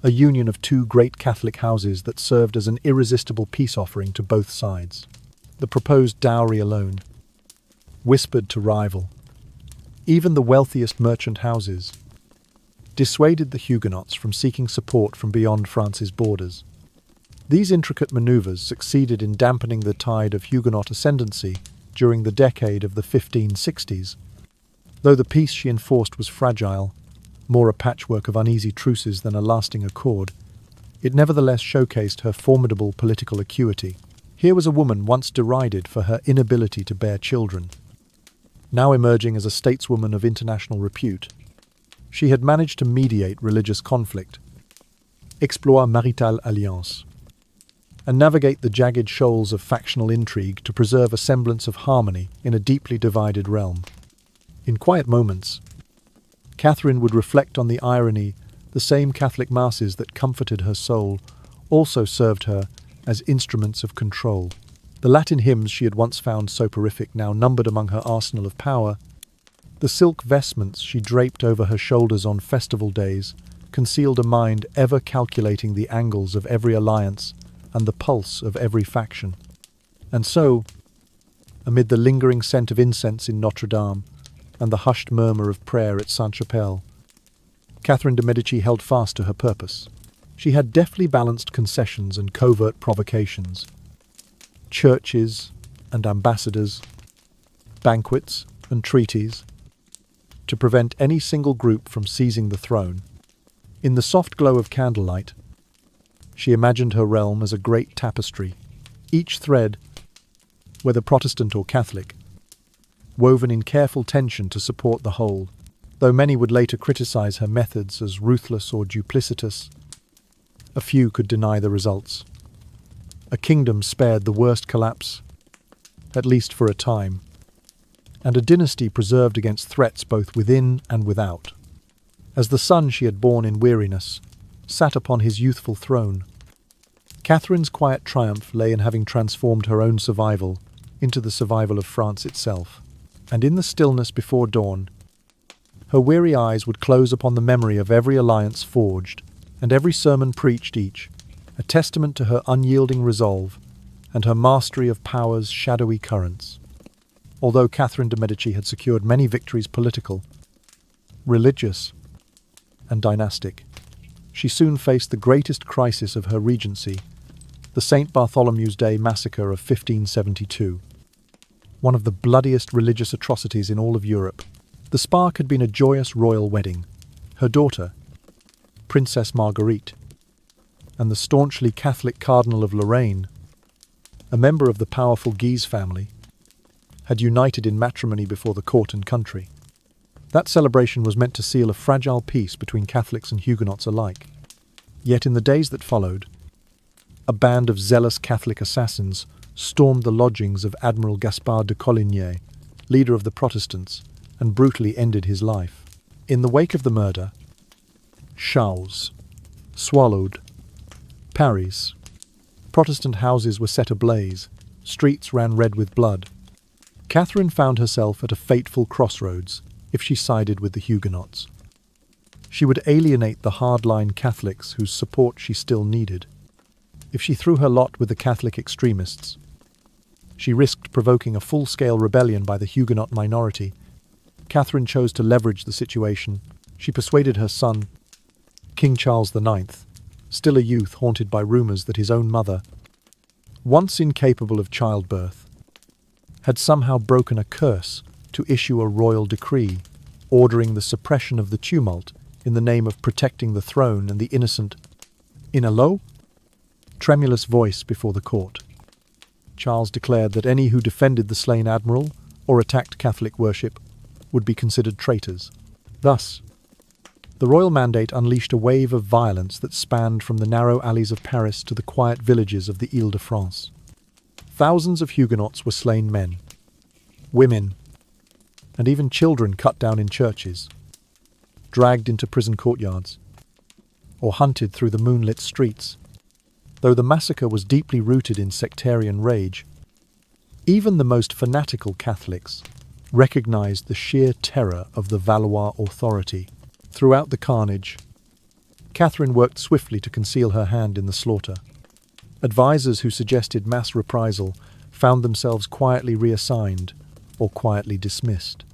a union of two great Catholic houses that served as an irresistible peace offering to both sides. The proposed dowry alone, whispered to rival, even the wealthiest merchant houses, dissuaded the Huguenots from seeking support from beyond France's borders. These intricate manoeuvres succeeded in dampening the tide of Huguenot ascendancy during the decade of the 1560s. Though the peace she enforced was fragile, more a patchwork of uneasy truces than a lasting accord, it nevertheless showcased her formidable political acuity. Here was a woman once derided for her inability to bear children, now emerging as a stateswoman of international repute. She had managed to mediate religious conflict, exploit maritale alliance, and navigate the jagged shoals of factional intrigue to preserve a semblance of harmony in a deeply divided realm. In quiet moments, Catherine would reflect on the irony the same Catholic masses that comforted her soul also served her as instruments of control. The Latin hymns she had once found soporific now numbered among her arsenal of power. The silk vestments she draped over her shoulders on festival days concealed a mind ever calculating the angles of every alliance and the pulse of every faction. And so, amid the lingering scent of incense in Notre Dame and the hushed murmur of prayer at Sainte-Chapelle, Catherine de Medici held fast to her purpose. She had deftly balanced concessions and covert provocations, churches and ambassadors, banquets and treaties, to prevent any single group from seizing the throne. In the soft glow of candlelight, she imagined her realm as a great tapestry, each thread, whether Protestant or Catholic, woven in careful tension to support the whole. Though many would later criticize her methods as ruthless or duplicitous, a few could deny the results. A kingdom spared the worst collapse, at least for a time, and a dynasty preserved against threats both within and without. As the son she had borne in weariness sat upon his youthful throne, Catherine's quiet triumph lay in having transformed her own survival into the survival of France itself. And in the stillness before dawn, her weary eyes would close upon the memory of every alliance forged and every sermon preached, each a testament to her unyielding resolve and her mastery of power's shadowy currents. Although Catherine de Medici had secured many victories political, religious, and dynastic, she soon faced the greatest crisis of her regency, the St. Bartholomew's Day massacre of 1572. one of the bloodiest religious atrocities in all of Europe. The spark had been a joyous royal wedding. Her daughter, Princess Marguerite, and the staunchly Catholic Cardinal of Lorraine, a member of the powerful Guise family, had united in matrimony before the court and country. That celebration was meant to seal a fragile peace between Catholics and Huguenots alike. Yet in the days that followed, a band of zealous Catholic assassins stormed the lodgings of Admiral Gaspard de Coligny, leader of the Protestants, and brutally ended his life. In the wake of the murder, Charles swallowed Paris. Protestant houses were set ablaze, streets ran red with blood. Catherine found herself at a fateful crossroads if she sided with the Huguenots. She would alienate the hardline Catholics whose support she still needed. If she threw her lot with the Catholic extremists, she risked provoking a full-scale rebellion by the Huguenot minority. Catherine chose to leverage the situation. She persuaded her son, King Charles IX, still a youth haunted by rumours that his own mother, once incapable of childbirth, had somehow broken a curse to issue a royal decree ordering the suppression of the tumult in the name of protecting the throne and the innocent. In a low, tremulous voice before the court, Charles declared that any who defended the slain admiral or attacked Catholic worship would be considered traitors. Thus, the royal mandate unleashed a wave of violence that spanned from the narrow alleys of Paris to the quiet villages of the Ile-de-France. Thousands of Huguenots were slain, men, women, and even children cut down in churches, dragged into prison courtyards, or hunted through the moonlit streets. Though the massacre was deeply rooted in sectarian rage, even the most fanatical Catholics recognized the sheer terror of the Valois authority. Throughout the carnage, Catherine worked swiftly to conceal her hand in the slaughter. Advisors who suggested mass reprisal found themselves quietly reassigned or quietly dismissed.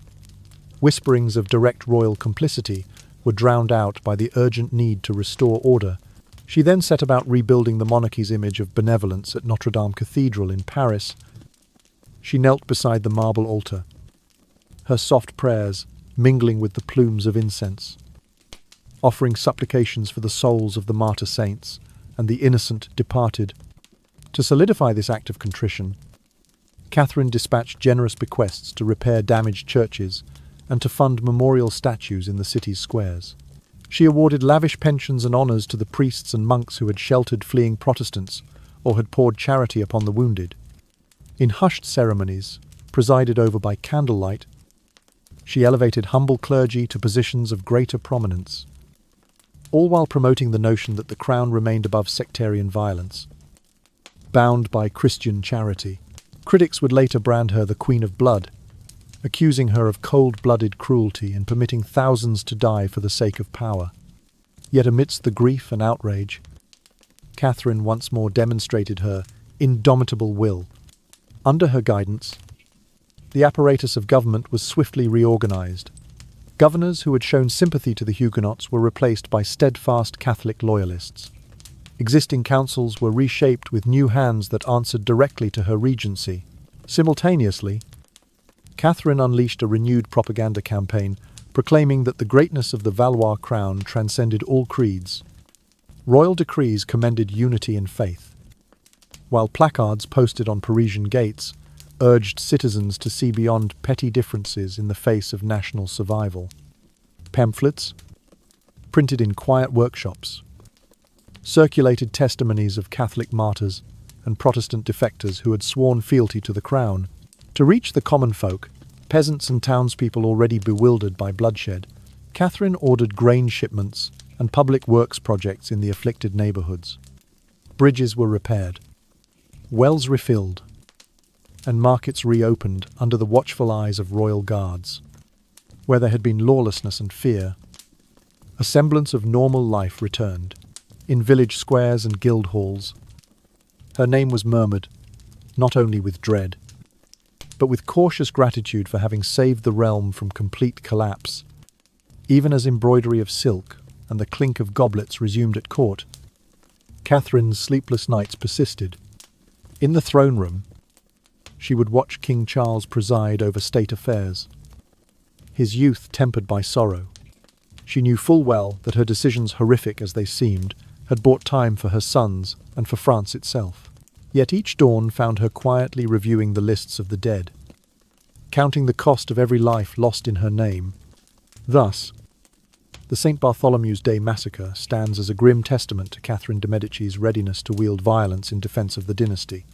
Whisperings of direct royal complicity were drowned out by the urgent need to restore order. She then set about rebuilding the monarchy's image of benevolence at Notre Dame Cathedral in Paris. She knelt beside the marble altar, her soft prayers mingling with the plumes of incense, offering supplications for the souls of the martyr saints and the innocent departed. To solidify this act of contrition, Catherine dispatched generous bequests to repair damaged churches and to fund memorial statues in the city's squares. She awarded lavish pensions and honours to the priests and monks who had sheltered fleeing Protestants or had poured charity upon the wounded. In hushed ceremonies, presided over by candlelight, she elevated humble clergy to positions of greater prominence, all while promoting the notion that the crown remained above sectarian violence. Bound by Christian charity, critics would later brand her the Queen of Blood, accusing her of cold-blooded cruelty and permitting thousands to die for the sake of power. Yet amidst the grief and outrage, Catherine once more demonstrated her indomitable will. Under her guidance, the apparatus of government was swiftly reorganized. Governors who had shown sympathy to the Huguenots were replaced by steadfast Catholic loyalists. Existing councils were reshaped with new hands that answered directly to her regency. Simultaneously, Catherine unleashed a renewed propaganda campaign, proclaiming that the greatness of the Valois crown transcended all creeds. Royal decrees commended unity in faith, while placards posted on Parisian gates urged citizens to see beyond petty differences in the face of national survival. Pamphlets, printed in quiet workshops, circulated testimonies of Catholic martyrs and Protestant defectors who had sworn fealty to the crown. To reach the common folk, peasants and townspeople already bewildered by bloodshed, Catherine ordered grain shipments and public works projects in the afflicted neighbourhoods. Bridges were repaired, wells refilled, and markets reopened under the watchful eyes of royal guards. Where there had been lawlessness and fear, a semblance of normal life returned. In village squares and guild halls, her name was murmured, not only with dread, but with cautious gratitude for having saved the realm from complete collapse. Even as embroidery of silk and the clink of goblets resumed at court, Catherine's sleepless nights persisted. In the throne room, she would watch King Charles preside over state affairs. His youth tempered by sorrow. She knew full well that her decisions, horrific as they seemed, had bought time for her sons and for France itself. Yet each dawn found her quietly reviewing the lists of the dead, counting the cost of every life lost in her name. Thus, the St. Bartholomew's Day massacre stands as a grim testament to Catherine de Medici's readiness to wield violence in defense of the dynasty.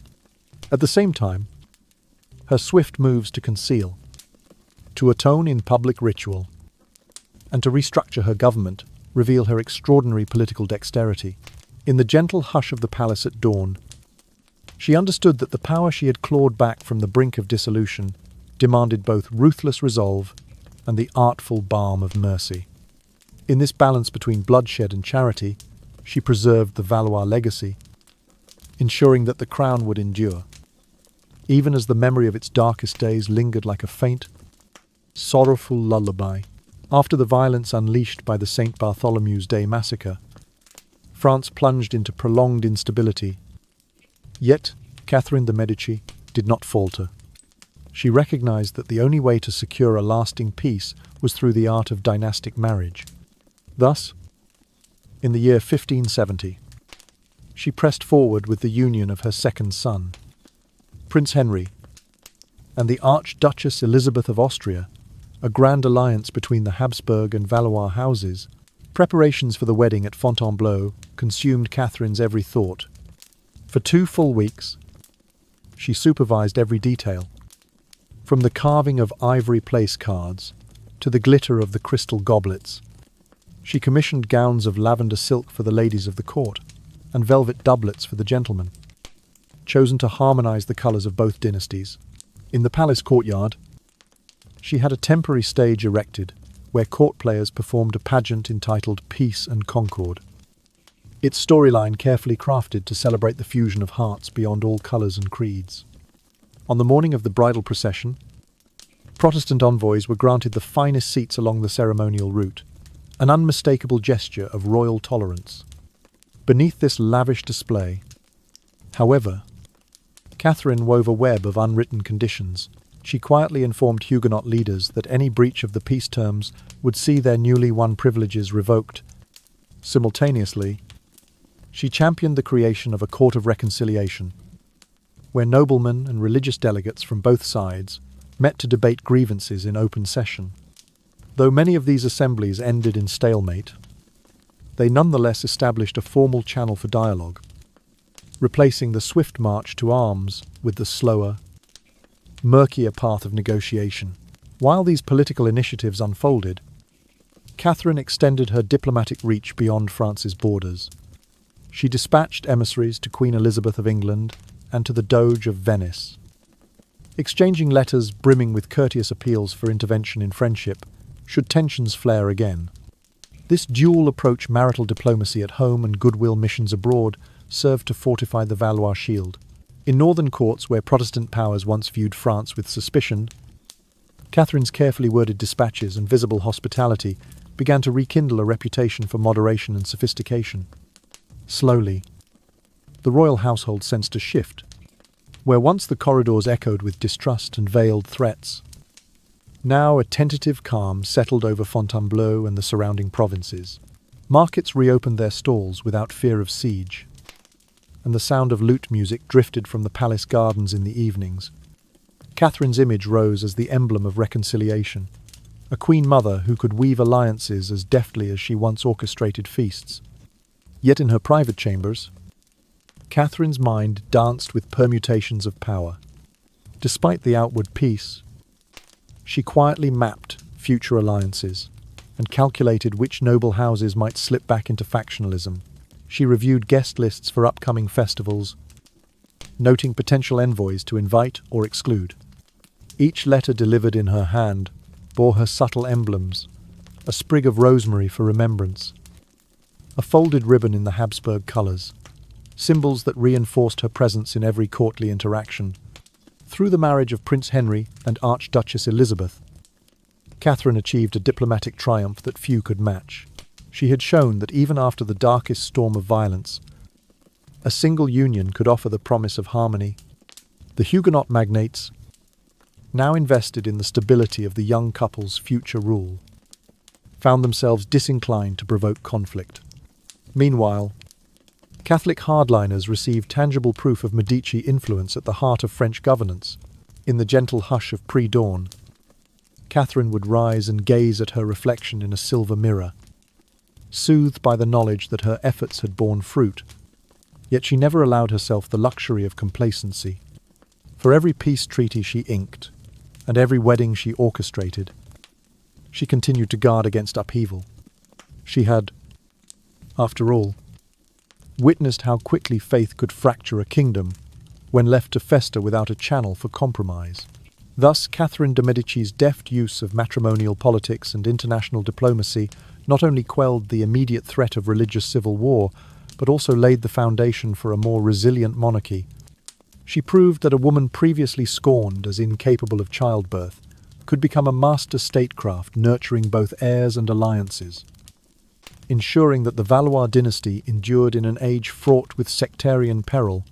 At the same time, her swift moves to conceal, to atone in public ritual, and to restructure her government reveal her extraordinary political dexterity. In the gentle hush of the palace at dawn, she understood that the power she had clawed back from the brink of dissolution demanded both ruthless resolve and the artful balm of mercy. In this balance between bloodshed and charity, she preserved the Valois legacy, ensuring that the crown would endure, even as the memory of its darkest days lingered like a faint, sorrowful lullaby. After the violence unleashed by the St. Bartholomew's Day massacre, France plunged into prolonged instability. Yet, Catherine de Medici did not falter. She recognized that the only way to secure a lasting peace was through the art of dynastic marriage. Thus, in the year 1570, she pressed forward with the union of her second son, Prince Henry, and the Archduchess Elizabeth of Austria, a grand alliance between the Habsburg and Valois houses. Preparations for the wedding at Fontainebleau consumed Catherine's every thought. For 2 full weeks, she supervised every detail, from the carving of ivory place cards to the glitter of the crystal goblets. She commissioned gowns of lavender silk for the ladies of the court and velvet doublets for the gentlemen, chosen to harmonize the colors of both dynasties. In the palace courtyard, she had a temporary stage erected where court players performed a pageant entitled Peace and Concord, its storyline carefully crafted to celebrate the fusion of hearts beyond all colors and creeds. On the morning of the bridal procession, Protestant envoys were granted the finest seats along the ceremonial route, an unmistakable gesture of royal tolerance. Beneath this lavish display, however, Catherine wove a web of unwritten conditions. She quietly informed Huguenot leaders that any breach of the peace terms would see their newly won privileges revoked. Simultaneously, she championed the creation of a court of reconciliation, where noblemen and religious delegates from both sides met to debate grievances in open session. Though many of these assemblies ended in stalemate, they nonetheless established a formal channel for dialogue, replacing the swift march to arms with the slower, murkier path of negotiation. While these political initiatives unfolded, Catherine extended her diplomatic reach beyond France's borders. She dispatched emissaries to Queen Elizabeth of England and to the Doge of Venice, exchanging letters brimming with courteous appeals for intervention in friendship should tensions flare again. This dual approach, marital diplomacy at home and goodwill missions abroad, served to fortify the Valois shield. In northern courts where Protestant powers once viewed France with suspicion, Catherine's carefully worded dispatches and visible hospitality began to rekindle a reputation for moderation and sophistication. Slowly, the royal household sensed a shift. Where once the corridors echoed with distrust and veiled threats, now a tentative calm settled over Fontainebleau and the surrounding provinces. Markets reopened their stalls without fear of siege, and the sound of lute music drifted from the palace gardens in the evenings. Catherine's image rose as the emblem of reconciliation, a queen mother who could weave alliances as deftly as she once orchestrated feasts. Yet in her private chambers, Catherine's mind danced with permutations of power. Despite the outward peace, she quietly mapped future alliances and calculated which noble houses might slip back into factionalism. She reviewed guest lists for upcoming festivals, noting potential envoys to invite or exclude. Each letter delivered in her hand bore her subtle emblems, a sprig of rosemary for remembrance, a folded ribbon in the Habsburg colours, symbols that reinforced her presence in every courtly interaction. Through the marriage of Prince Henry and Archduchess Elizabeth, Catherine achieved a diplomatic triumph that few could match. She had shown that even after the darkest storm of violence, a single union could offer the promise of harmony, The Huguenot magnates, now invested in the stability of the young couple's future rule, found themselves disinclined to provoke conflict. Meanwhile, Catholic hardliners received tangible proof of Medici influence at the heart of French governance. In the gentle hush of pre-dawn, Catherine would rise and gaze at her reflection in a silver mirror, soothed by the knowledge that her efforts had borne fruit. Yet she never allowed herself the luxury of complacency. For every peace treaty she inked, and every wedding she orchestrated, she continued to guard against upheaval. She had, after all, witnessed how quickly faith could fracture a kingdom when left to fester without a channel for compromise. Thus, Catherine de Medici's deft use of matrimonial politics and international diplomacy not only quelled the immediate threat of religious civil war, but also laid the foundation for a more resilient monarchy. She proved that a woman previously scorned as incapable of childbirth could become a master statecraft nurturing both heirs and alliances, ensuring that the Valois dynasty endured in an age fraught with sectarian peril.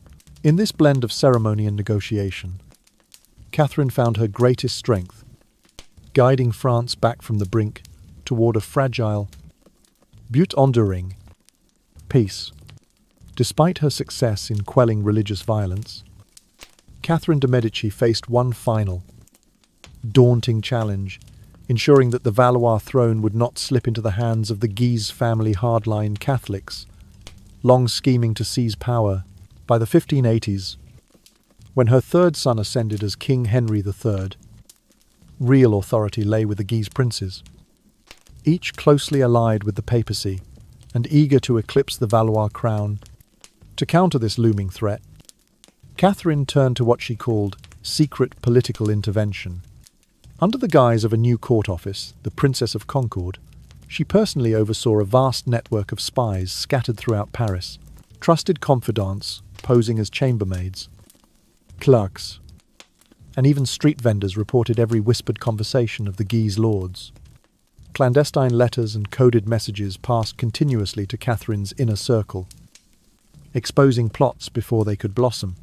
In this blend of ceremony and negotiation, Catherine found her greatest strength, guiding France back from the brink toward a fragile, but enduring peace. Despite her success in quelling religious violence, Catherine de Medici faced one final, daunting challenge, ensuring that the Valois throne would not slip into the hands of the Guise family hardline Catholics, long scheming to seize power. By the 1580s, when her third son ascended as King Henry III, real authority lay with the Guise princes, each closely allied with the papacy and eager to eclipse the Valois crown. To counter this looming threat, Catherine turned to what she called secret political intervention. Under the guise of a new court office, the Princess of Concord, she personally oversaw a vast network of spies scattered throughout Paris, trusted confidants posing as chambermaids, clerks, and even street vendors reported every whispered conversation of the Guise lords. Clandestine letters and coded messages passed continuously to Catherine's inner circle, exposing plots before they could blossom.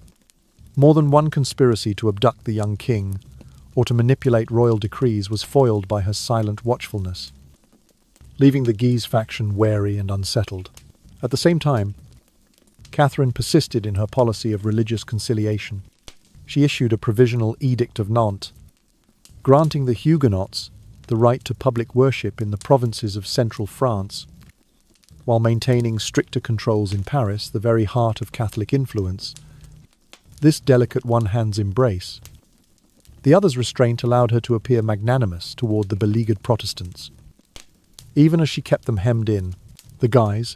More than one conspiracy to abduct the young king or to manipulate royal decrees was foiled by her silent watchfulness, leaving the Guise faction wary and unsettled. At the same time, Catherine persisted in her policy of religious conciliation. She issued a provisional Edict of Nantes, granting the Huguenots the right to public worship in the provinces of central France, while maintaining stricter controls in Paris, the very heart of Catholic influence. This delicate one-hand's embrace, the other's restraint, allowed her to appear magnanimous toward the beleaguered Protestants. Even as she kept them hemmed in, the Guise,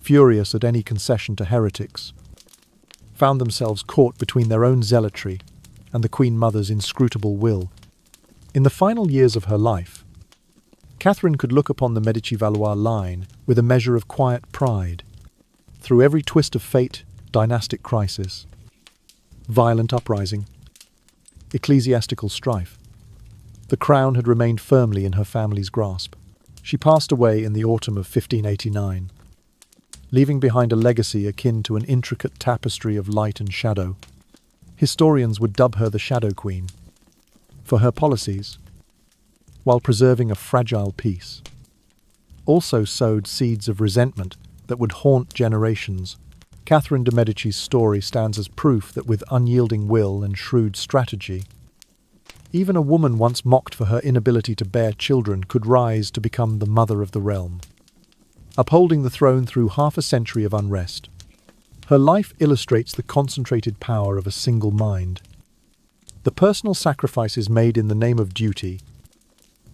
furious at any concession to heretics, found themselves caught between their own zealotry and the Queen Mother's inscrutable will. In the final years of her life, Catherine could look upon the Medici-Valois line with a measure of quiet pride. Through every twist of fate, dynastic crisis, violent uprising, ecclesiastical strife, the crown had remained firmly in her family's grasp. She passed away in the autumn of 1589, leaving behind a legacy akin to an intricate tapestry of light and shadow. Historians would dub her the Shadow Queen, for her policies, while preserving a fragile peace, also sowed seeds of resentment that would haunt generations. Catherine de Medici's story stands as proof that with unyielding will and shrewd strategy, even a woman once mocked for her inability to bear children could rise to become the mother of the realm, upholding the throne through half a century of unrest. Her life illustrates the concentrated power of a single mind, the personal sacrifices made in the name of duty,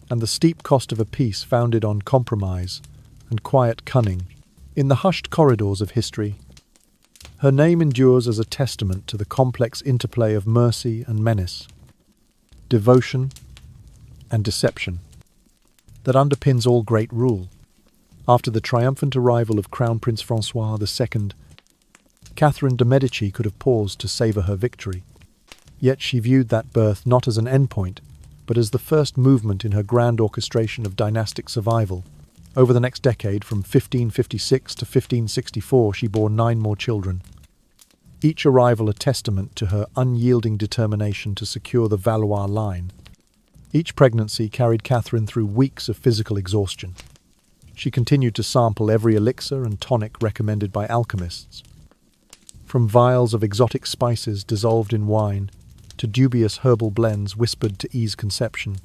and the steep cost of a peace founded on compromise and quiet cunning. In the hushed corridors of history, her name endures as a testament to the complex interplay of mercy and menace, devotion and deception that underpins all great rule. After the triumphant arrival of Crown Prince François II, Catherine de Medici could have paused to savour her victory. Yet she viewed that birth not as an endpoint, but as the first movement in her grand orchestration of dynastic survival. Over the next decade, from 1556 to 1564, she bore 9 more children, each arrival a testament to her unyielding determination to secure the Valois line. Each pregnancy carried Catherine through weeks of physical exhaustion. She continued to sample every elixir and tonic recommended by alchemists. From vials of exotic spices dissolved in wine to dubious herbal blends whispered to ease conception,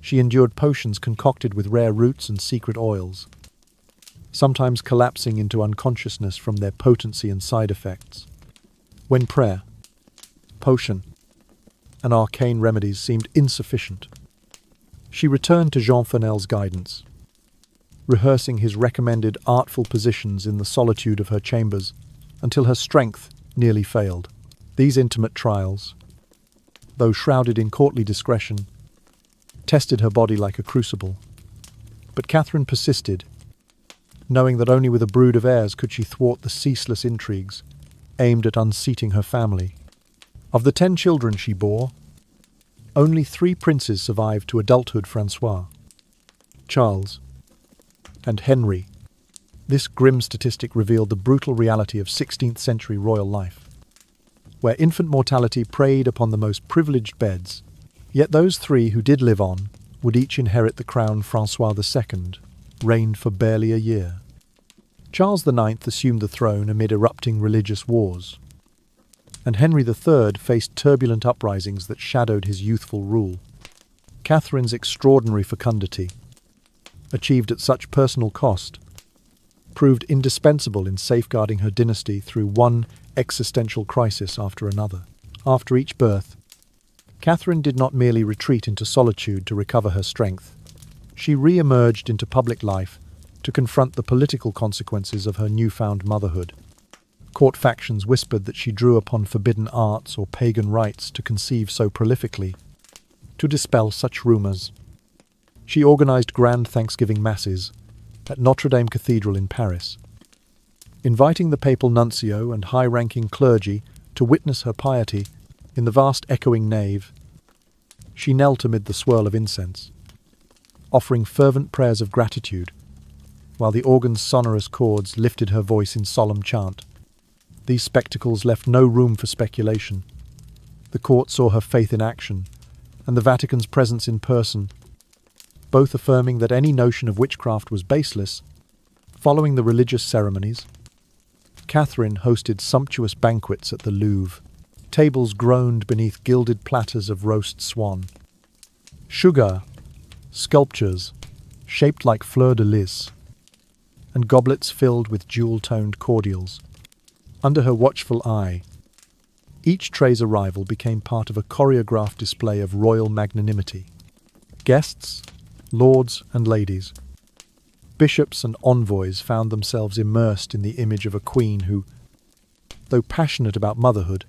she endured potions concocted with rare roots and secret oils, sometimes collapsing into unconsciousness from their potency and side effects. When prayer, potion, and arcane remedies seemed insufficient, she returned to Jean Fernel's guidance, rehearsing his recommended artful positions in the solitude of her chambers until her strength nearly failed. These intimate trials, though shrouded in courtly discretion, tested her body like a crucible. But Catherine persisted, knowing that only with a brood of heirs could she thwart the ceaseless intrigues aimed at unseating her family. Of the 10 children she bore, only 3 princes survived to adulthood: François, Charles, and Henry. This grim statistic revealed the brutal reality of 16th century royal life, where infant mortality preyed upon the most privileged beds. Yet those 3 who did live on would each inherit the crown. François II reigned for barely a year. Charles IX assumed the throne amid erupting religious wars, and Henry III faced turbulent uprisings that shadowed his youthful rule. Catherine's extraordinary fecundity, achieved at such personal cost, proved indispensable in safeguarding her dynasty through one existential crisis after another. After each birth, Catherine did not merely retreat into solitude to recover her strength. She re-emerged into public life to confront the political consequences of her newfound motherhood. Court factions whispered that she drew upon forbidden arts or pagan rites to conceive so prolifically. To dispel such rumors, she organized grand Thanksgiving masses at Notre Dame Cathedral in Paris, inviting the papal nuncio and high-ranking clergy to witness her piety. In the vast echoing nave, she knelt amid the swirl of incense, offering fervent prayers of gratitude, while the organ's sonorous chords lifted her voice in solemn chant. These spectacles left no room for speculation. The court saw her faith in action, and the Vatican's presence in person, both affirming that any notion of witchcraft was baseless. Following the religious ceremonies, Catherine hosted sumptuous banquets at the Louvre. Tables groaned beneath gilded platters of roast swan, sugar, sculptures shaped like fleur-de-lis, and goblets filled with jewel-toned cordials. Under her watchful eye, each tray's arrival became part of a choreographed display of royal magnanimity. Guests, lords and ladies, bishops and envoys found themselves immersed in the image of a queen who, though passionate about motherhood,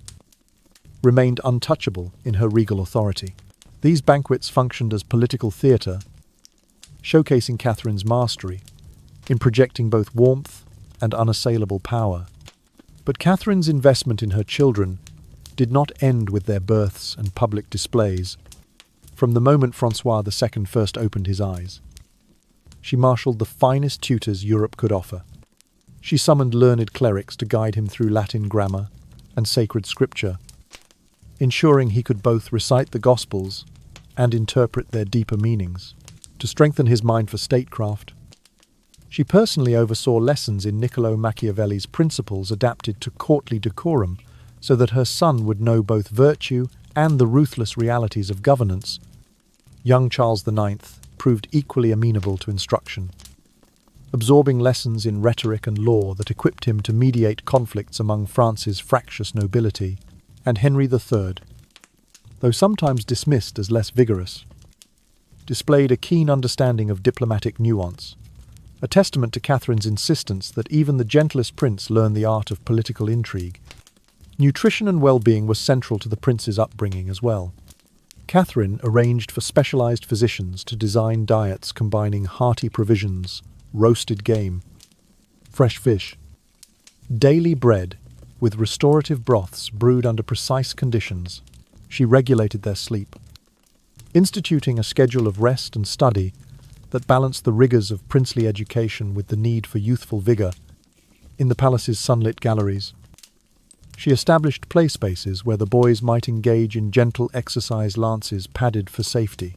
remained untouchable in her regal authority. These banquets functioned as political theatre, showcasing Catherine's mastery in projecting both warmth and unassailable power. But Catherine's investment in her children did not end with their births and public displays. From the moment François II first opened his eyes, she marshalled the finest tutors Europe could offer. She summoned learned clerics to guide him through Latin grammar and sacred scripture, ensuring he could both recite the Gospels and interpret their deeper meanings. To strengthen his mind for statecraft, she personally oversaw lessons in Niccolò Machiavelli's principles adapted to courtly decorum so that her son would know both virtue and the ruthless realities of governance. Young Charles IX proved equally amenable to instruction, absorbing lessons in rhetoric and law that equipped him to mediate conflicts among France's fractious nobility. And Henry III, though sometimes dismissed as less vigorous, displayed a keen understanding of diplomatic nuance, a testament to Catherine's insistence that even the gentlest prince learn the art of political intrigue. Nutrition and well-being were central to the prince's upbringing as well. Catherine arranged for specialized physicians to design diets combining hearty provisions, roasted game, fresh fish, daily bread, with restorative broths brewed under precise conditions. She regulated their sleep, instituting a schedule of rest and study that balanced the rigors of princely education with the need for youthful vigor. In the palace's sunlit galleries, She established play spaces where the boys might engage in gentle exercise lances padded for safety.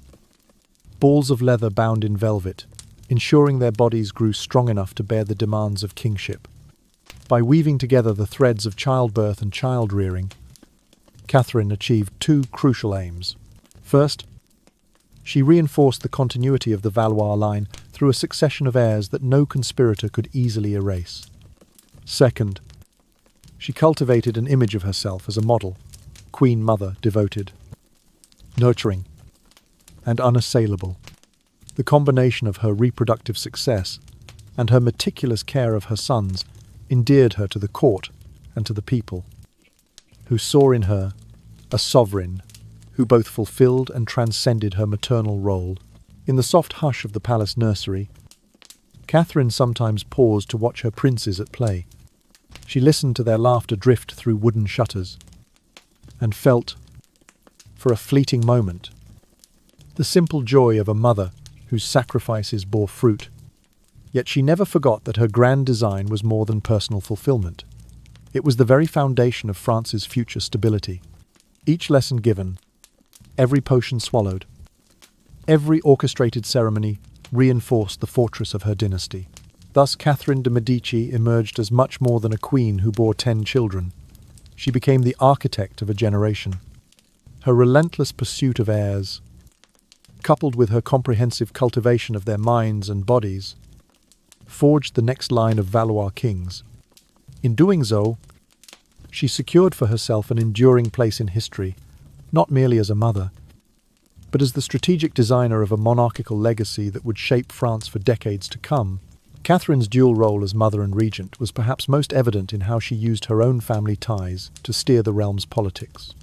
Balls of leather bound in velvet, ensuring their bodies grew strong enough to bear the demands of kingship. By weaving together the threads of childbirth and child-rearing, Catherine achieved two crucial aims. First, she reinforced the continuity of the Valois line through a succession of heirs that no conspirator could easily erase. Second, she cultivated an image of herself as a model, queen mother devoted, nurturing, and unassailable. The combination of her reproductive success and her meticulous care of her sons endeared her to the court and to the people, who saw in her a sovereign who both fulfilled and transcended her maternal role. In the soft hush of the palace nursery, Catherine sometimes paused to watch her princes at play. She listened to their laughter drift through wooden shutters and felt, for a fleeting moment, the simple joy of a mother whose sacrifices bore fruit. Yet she never forgot that her grand design was more than personal fulfillment. It was the very foundation of France's future stability. Each lesson given, every potion swallowed, every orchestrated ceremony reinforced the fortress of her dynasty. Thus Catherine de Medici emerged as much more than a queen who bore 10 children. She became the architect of a generation. Her relentless pursuit of heirs, coupled with her comprehensive cultivation of their minds and bodies, forged the next line of Valois kings. In doing so, she secured for herself an enduring place in history, not merely as a mother, but as the strategic designer of a monarchical legacy that would shape France for decades to come. Catherine's dual role as mother and regent was perhaps most evident in how she used her own family ties to steer the realm's politics.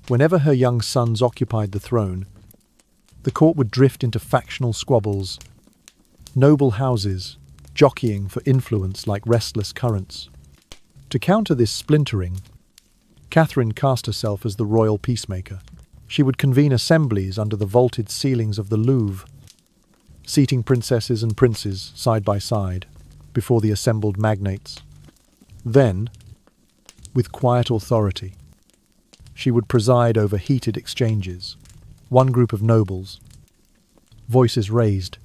Whenever her young sons occupied the throne, the court would drift into factional squabbles, noble houses jockeying for influence like restless currents. To counter this splintering, Catherine cast herself as the royal peacemaker. She would convene assemblies under the vaulted ceilings of the Louvre, seating princesses and princes side by side before the assembled magnates. Then, with quiet authority, she would preside over heated exchanges. One group of nobles, voices raised,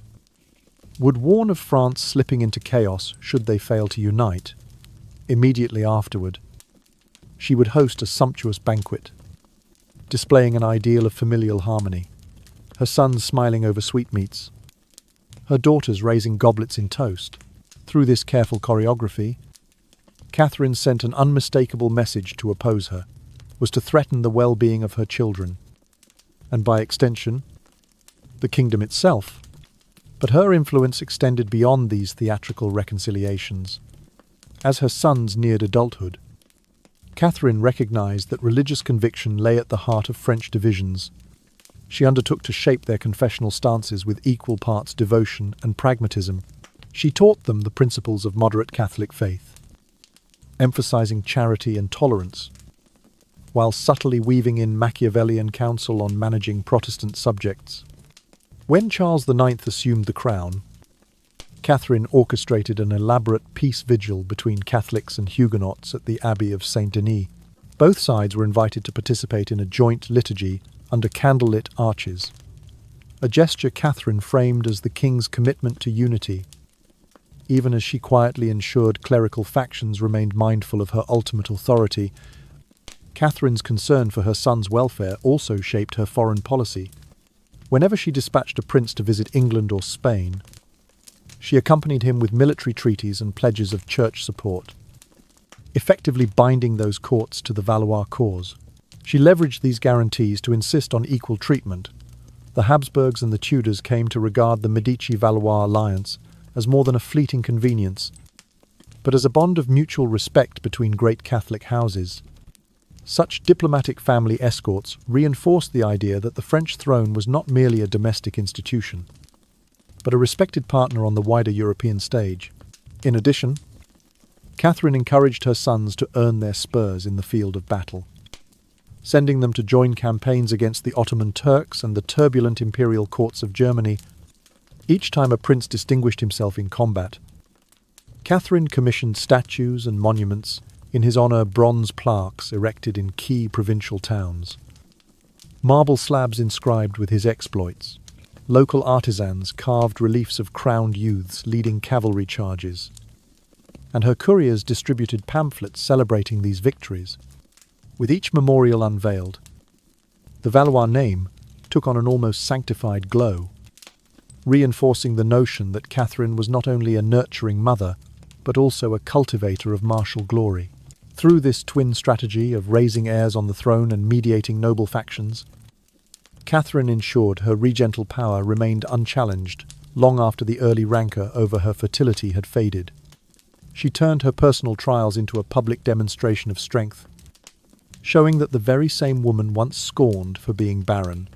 would warn of France slipping into chaos should they fail to unite. Immediately afterward, she would host a sumptuous banquet, displaying an ideal of familial harmony, her sons smiling over sweetmeats, her daughters raising goblets in toast. Through this careful choreography, Catherine sent an unmistakable message: to oppose her was to threaten the well-being of her children, and by extension, the kingdom itself. But her influence extended beyond these theatrical reconciliations. As her sons neared adulthood, Catherine recognized that religious conviction lay at the heart of French divisions. She undertook to shape their confessional stances with equal parts devotion and pragmatism. She taught them the principles of moderate Catholic faith, emphasizing charity and tolerance, while subtly weaving in Machiavellian counsel on managing Protestant subjects. When Charles IX assumed the crown, Catherine orchestrated an elaborate peace vigil between Catholics and Huguenots at the Abbey of Saint-Denis. Both sides were invited to participate in a joint liturgy under candlelit arches, a gesture Catherine framed as the king's commitment to unity, even as she quietly ensured clerical factions remained mindful of her ultimate authority. Catherine's concern for her son's welfare also shaped her foreign policy. Whenever she dispatched a prince to visit England or Spain, she accompanied him with military treaties and pledges of church support, effectively binding those courts to the Valois cause. She leveraged these guarantees to insist on equal treatment. The Habsburgs and the Tudors came to regard the Medici-Valois alliance as more than a fleeting convenience, but as a bond of mutual respect between great Catholic houses. Such diplomatic family escorts reinforced the idea that the French throne was not merely a domestic institution, but a respected partner on the wider European stage. In addition, Catherine encouraged her sons to earn their spurs in the field of battle, sending them to join campaigns against the Ottoman Turks and the turbulent imperial courts of Germany. Each time a prince distinguished himself in combat, Catherine commissioned statues and monuments In his honour, bronze plaques erected in key provincial towns. Marble slabs inscribed with his exploits. Local artisans carved reliefs of crowned youths leading cavalry charges. And her couriers distributed pamphlets celebrating these victories. With each memorial unveiled, the Valois name took on an almost sanctified glow, reinforcing the notion that Catherine was not only a nurturing mother, but also a cultivator of martial glory. Through this twin strategy of raising heirs on the throne and mediating noble factions, Catherine ensured her regental power remained unchallenged long after the early rancour over her fertility had faded. She turned her personal trials into a public demonstration of strength, showing that the very same woman once scorned for being barren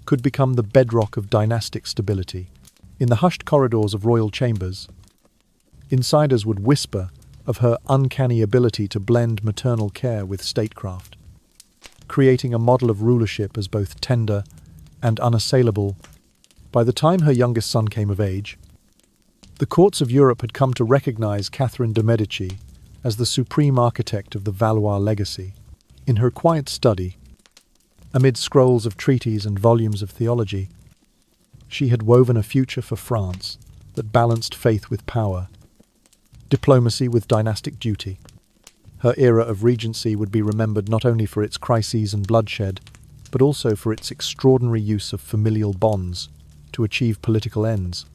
could become the bedrock of dynastic stability. In the hushed corridors of royal chambers, insiders would whisper of her uncanny ability to blend maternal care with statecraft, creating a model of rulership as both tender and unassailable. By the time her youngest son came of age, the courts of Europe had come to recognize Catherine de Medici as the supreme architect of the Valois legacy. In her quiet study, amid scrolls of treaties and volumes of theology, she had woven a future for France that balanced faith with power, diplomacy with dynastic duty. Her era of regency would be remembered not only for its crises and bloodshed, but also for its extraordinary use of familial bonds to achieve political ends.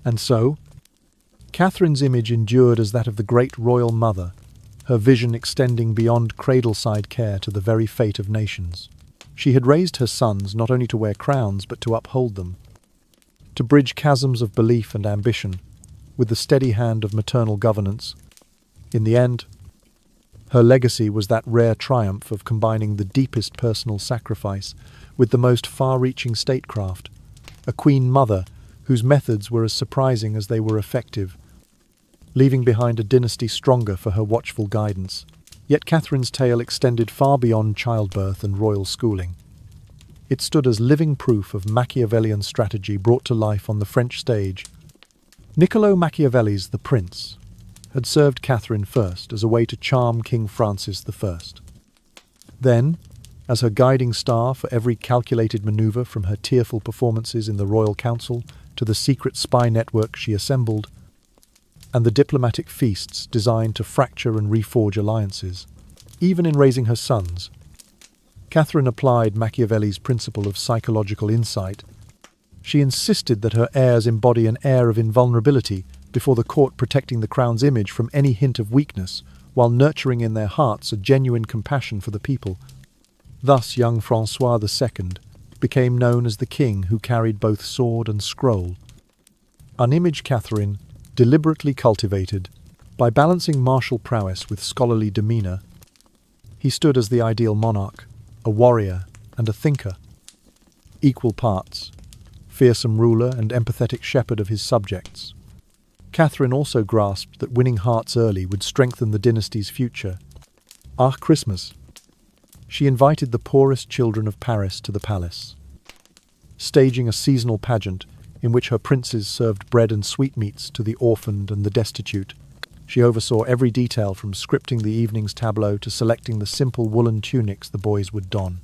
And so, Catherine's image endured as that of the great royal mother, her vision extending beyond cradle-side care to the very fate of nations. She had raised her sons not only to wear crowns but to uphold them, to bridge chasms of belief and ambition with the steady hand of maternal governance. In the end, her legacy was that rare triumph of combining the deepest personal sacrifice with the most far-reaching statecraft, a queen mother whose methods were as surprising as they were effective, leaving behind a dynasty stronger for her watchful guidance. Yet Catherine's tale extended far beyond childbirth and royal schooling. It stood as living proof of Machiavellian strategy brought to life on the French stage. Niccolò Machiavelli's The Prince had served Catherine first as a way to charm King Francis I. Then, as her guiding star for every calculated maneuver from her tearful performances in the Royal Council to the secret spy network she assembled, and the diplomatic feasts designed to fracture and reforge alliances. Even in raising her sons, Catherine applied Machiavelli's principle of psychological insight. She insisted that her heirs embody an air of invulnerability before the court, protecting the crown's image from any hint of weakness, while nurturing in their hearts a genuine compassion for the people. Thus young François II became known as the king who carried both sword and scroll. An image Catherine deliberately cultivated by balancing martial prowess with scholarly demeanour. He stood as the ideal monarch, a warrior and a thinker, equal parts, fearsome ruler and empathetic shepherd of his subjects. Catherine also grasped that winning hearts early would strengthen the dynasty's future. After Christmas, she invited the poorest children of Paris to the palace, staging a seasonal pageant in which her princes served bread and sweetmeats to the orphaned and the destitute. She oversaw every detail from scripting the evening's tableau to selecting the simple woolen tunics the boys would don.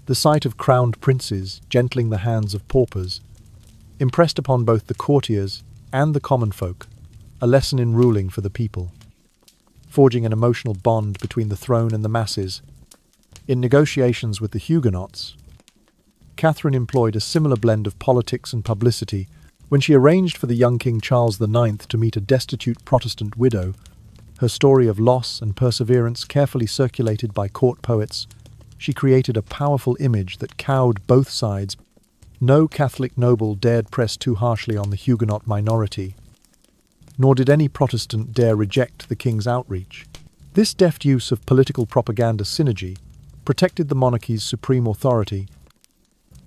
The sight of crowned princes gentling the hands of paupers impressed upon both the courtiers and the common folk a lesson in ruling for the people, forging an emotional bond between the throne and the masses. In negotiations with the Huguenots, Catherine employed a similar blend of politics and publicity. When she arranged for the young King Charles IX to meet a destitute Protestant widow, her story of loss and perseverance carefully circulated by court poets, she created a powerful image that cowed both sides. No Catholic noble dared press too harshly on the Huguenot minority, nor did any Protestant dare reject the king's outreach. This deft use of political propaganda synergy protected the monarchy's supreme authority,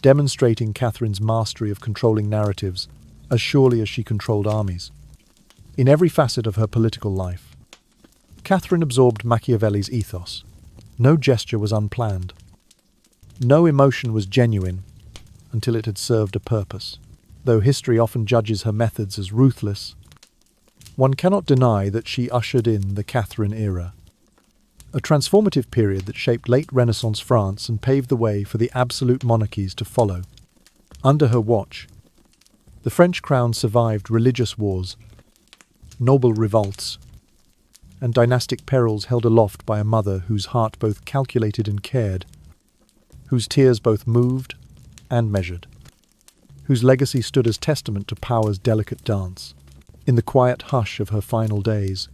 demonstrating Catherine's mastery of controlling narratives as surely as she controlled armies. In every facet of her political life, Catherine absorbed Machiavelli's ethos. No gesture was unplanned. No emotion was genuine until it had served a purpose. Though history often judges her methods as ruthless, one cannot deny that she ushered in the Catherine era, a transformative period that shaped late Renaissance France and paved the way for the absolute monarchies to follow. Under her watch, the French crown survived religious wars, noble revolts, and dynastic perils held aloft by a mother whose heart both calculated and cared, whose tears both moved and measured, whose legacy stood as testament to power's delicate dance. In the quiet hush of her final days,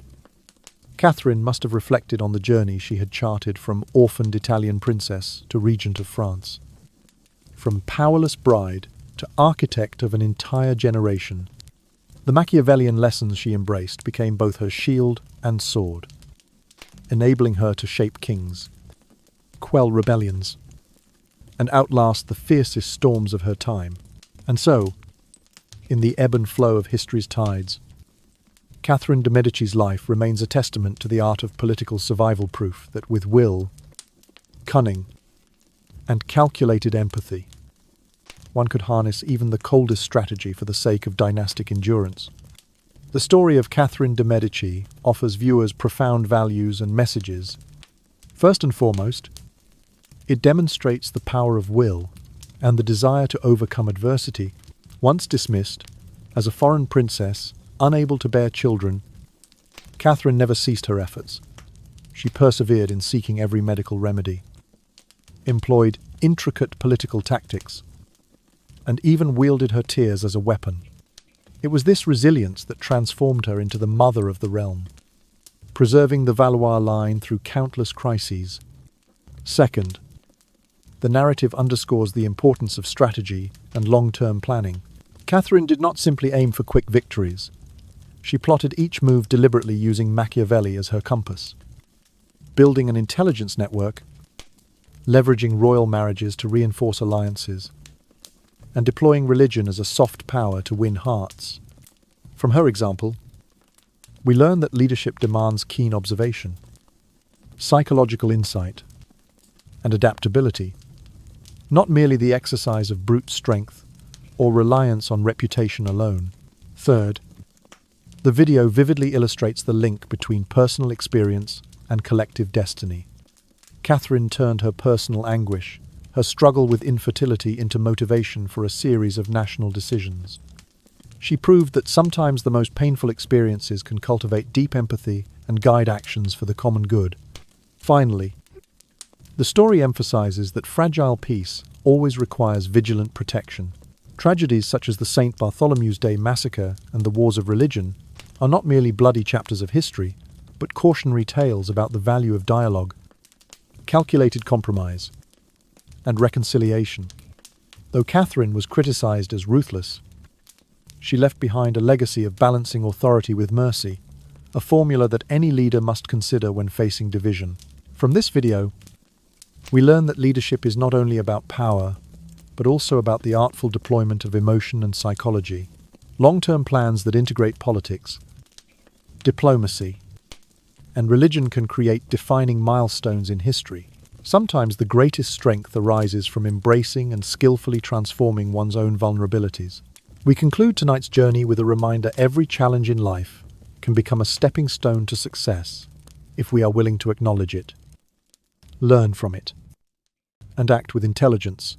Catherine must have reflected on the journey she had charted from orphaned Italian princess to regent of France. From powerless bride to architect of an entire generation, the Machiavellian lessons she embraced became both her shield and sword, enabling her to shape kings, quell rebellions, and outlast the fiercest storms of her time. And so, in the ebb and flow of history's tides, Catherine de Medici's life remains a testament to the art of political survival, proof that with will, cunning, and calculated empathy, one could harness even the coldest strategy for the sake of dynastic endurance. The story of Catherine de Medici offers viewers profound values and messages. First and foremost, it demonstrates the power of will and the desire to overcome adversity. Once dismissed as a foreign princess, unable to bear children, Catherine never ceased her efforts. She persevered in seeking every medical remedy, employed intricate political tactics, and even wielded her tears as a weapon. It was this resilience that transformed her into the mother of the realm, preserving the Valois line through countless crises. Second, the narrative underscores the importance of strategy and long-term planning. Catherine did not simply aim for quick victories. She plotted each move deliberately, using Machiavelli as her compass, building an intelligence network, leveraging royal marriages to reinforce alliances, and deploying religion as a soft power to win hearts. From her example, we learn that leadership demands keen observation, psychological insight, and adaptability, not merely the exercise of brute strength or reliance on reputation alone. Third, the video vividly illustrates the link between personal experience and collective destiny. Catherine turned her personal anguish, her struggle with infertility, into motivation for a series of national decisions. She proved that sometimes the most painful experiences can cultivate deep empathy and guide actions for the common good. Finally, the story emphasizes that fragile peace always requires vigilant protection. Tragedies such as the St. Bartholomew's Day massacre and the wars of religion are not merely bloody chapters of history, but cautionary tales about the value of dialogue, calculated compromise, and reconciliation. Though Catherine was criticized as ruthless, she left behind a legacy of balancing authority with mercy, a formula that any leader must consider when facing division. From this video, we learn that leadership is not only about power, but also about the artful deployment of emotion and psychology. Long-term plans that integrate politics, diplomacy, and religion can create defining milestones in history. Sometimes the greatest strength arises from embracing and skillfully transforming one's own vulnerabilities. We conclude tonight's journey with a reminder: every challenge in life can become a stepping stone to success if we are willing to acknowledge it, learn from it, and act with intelligence.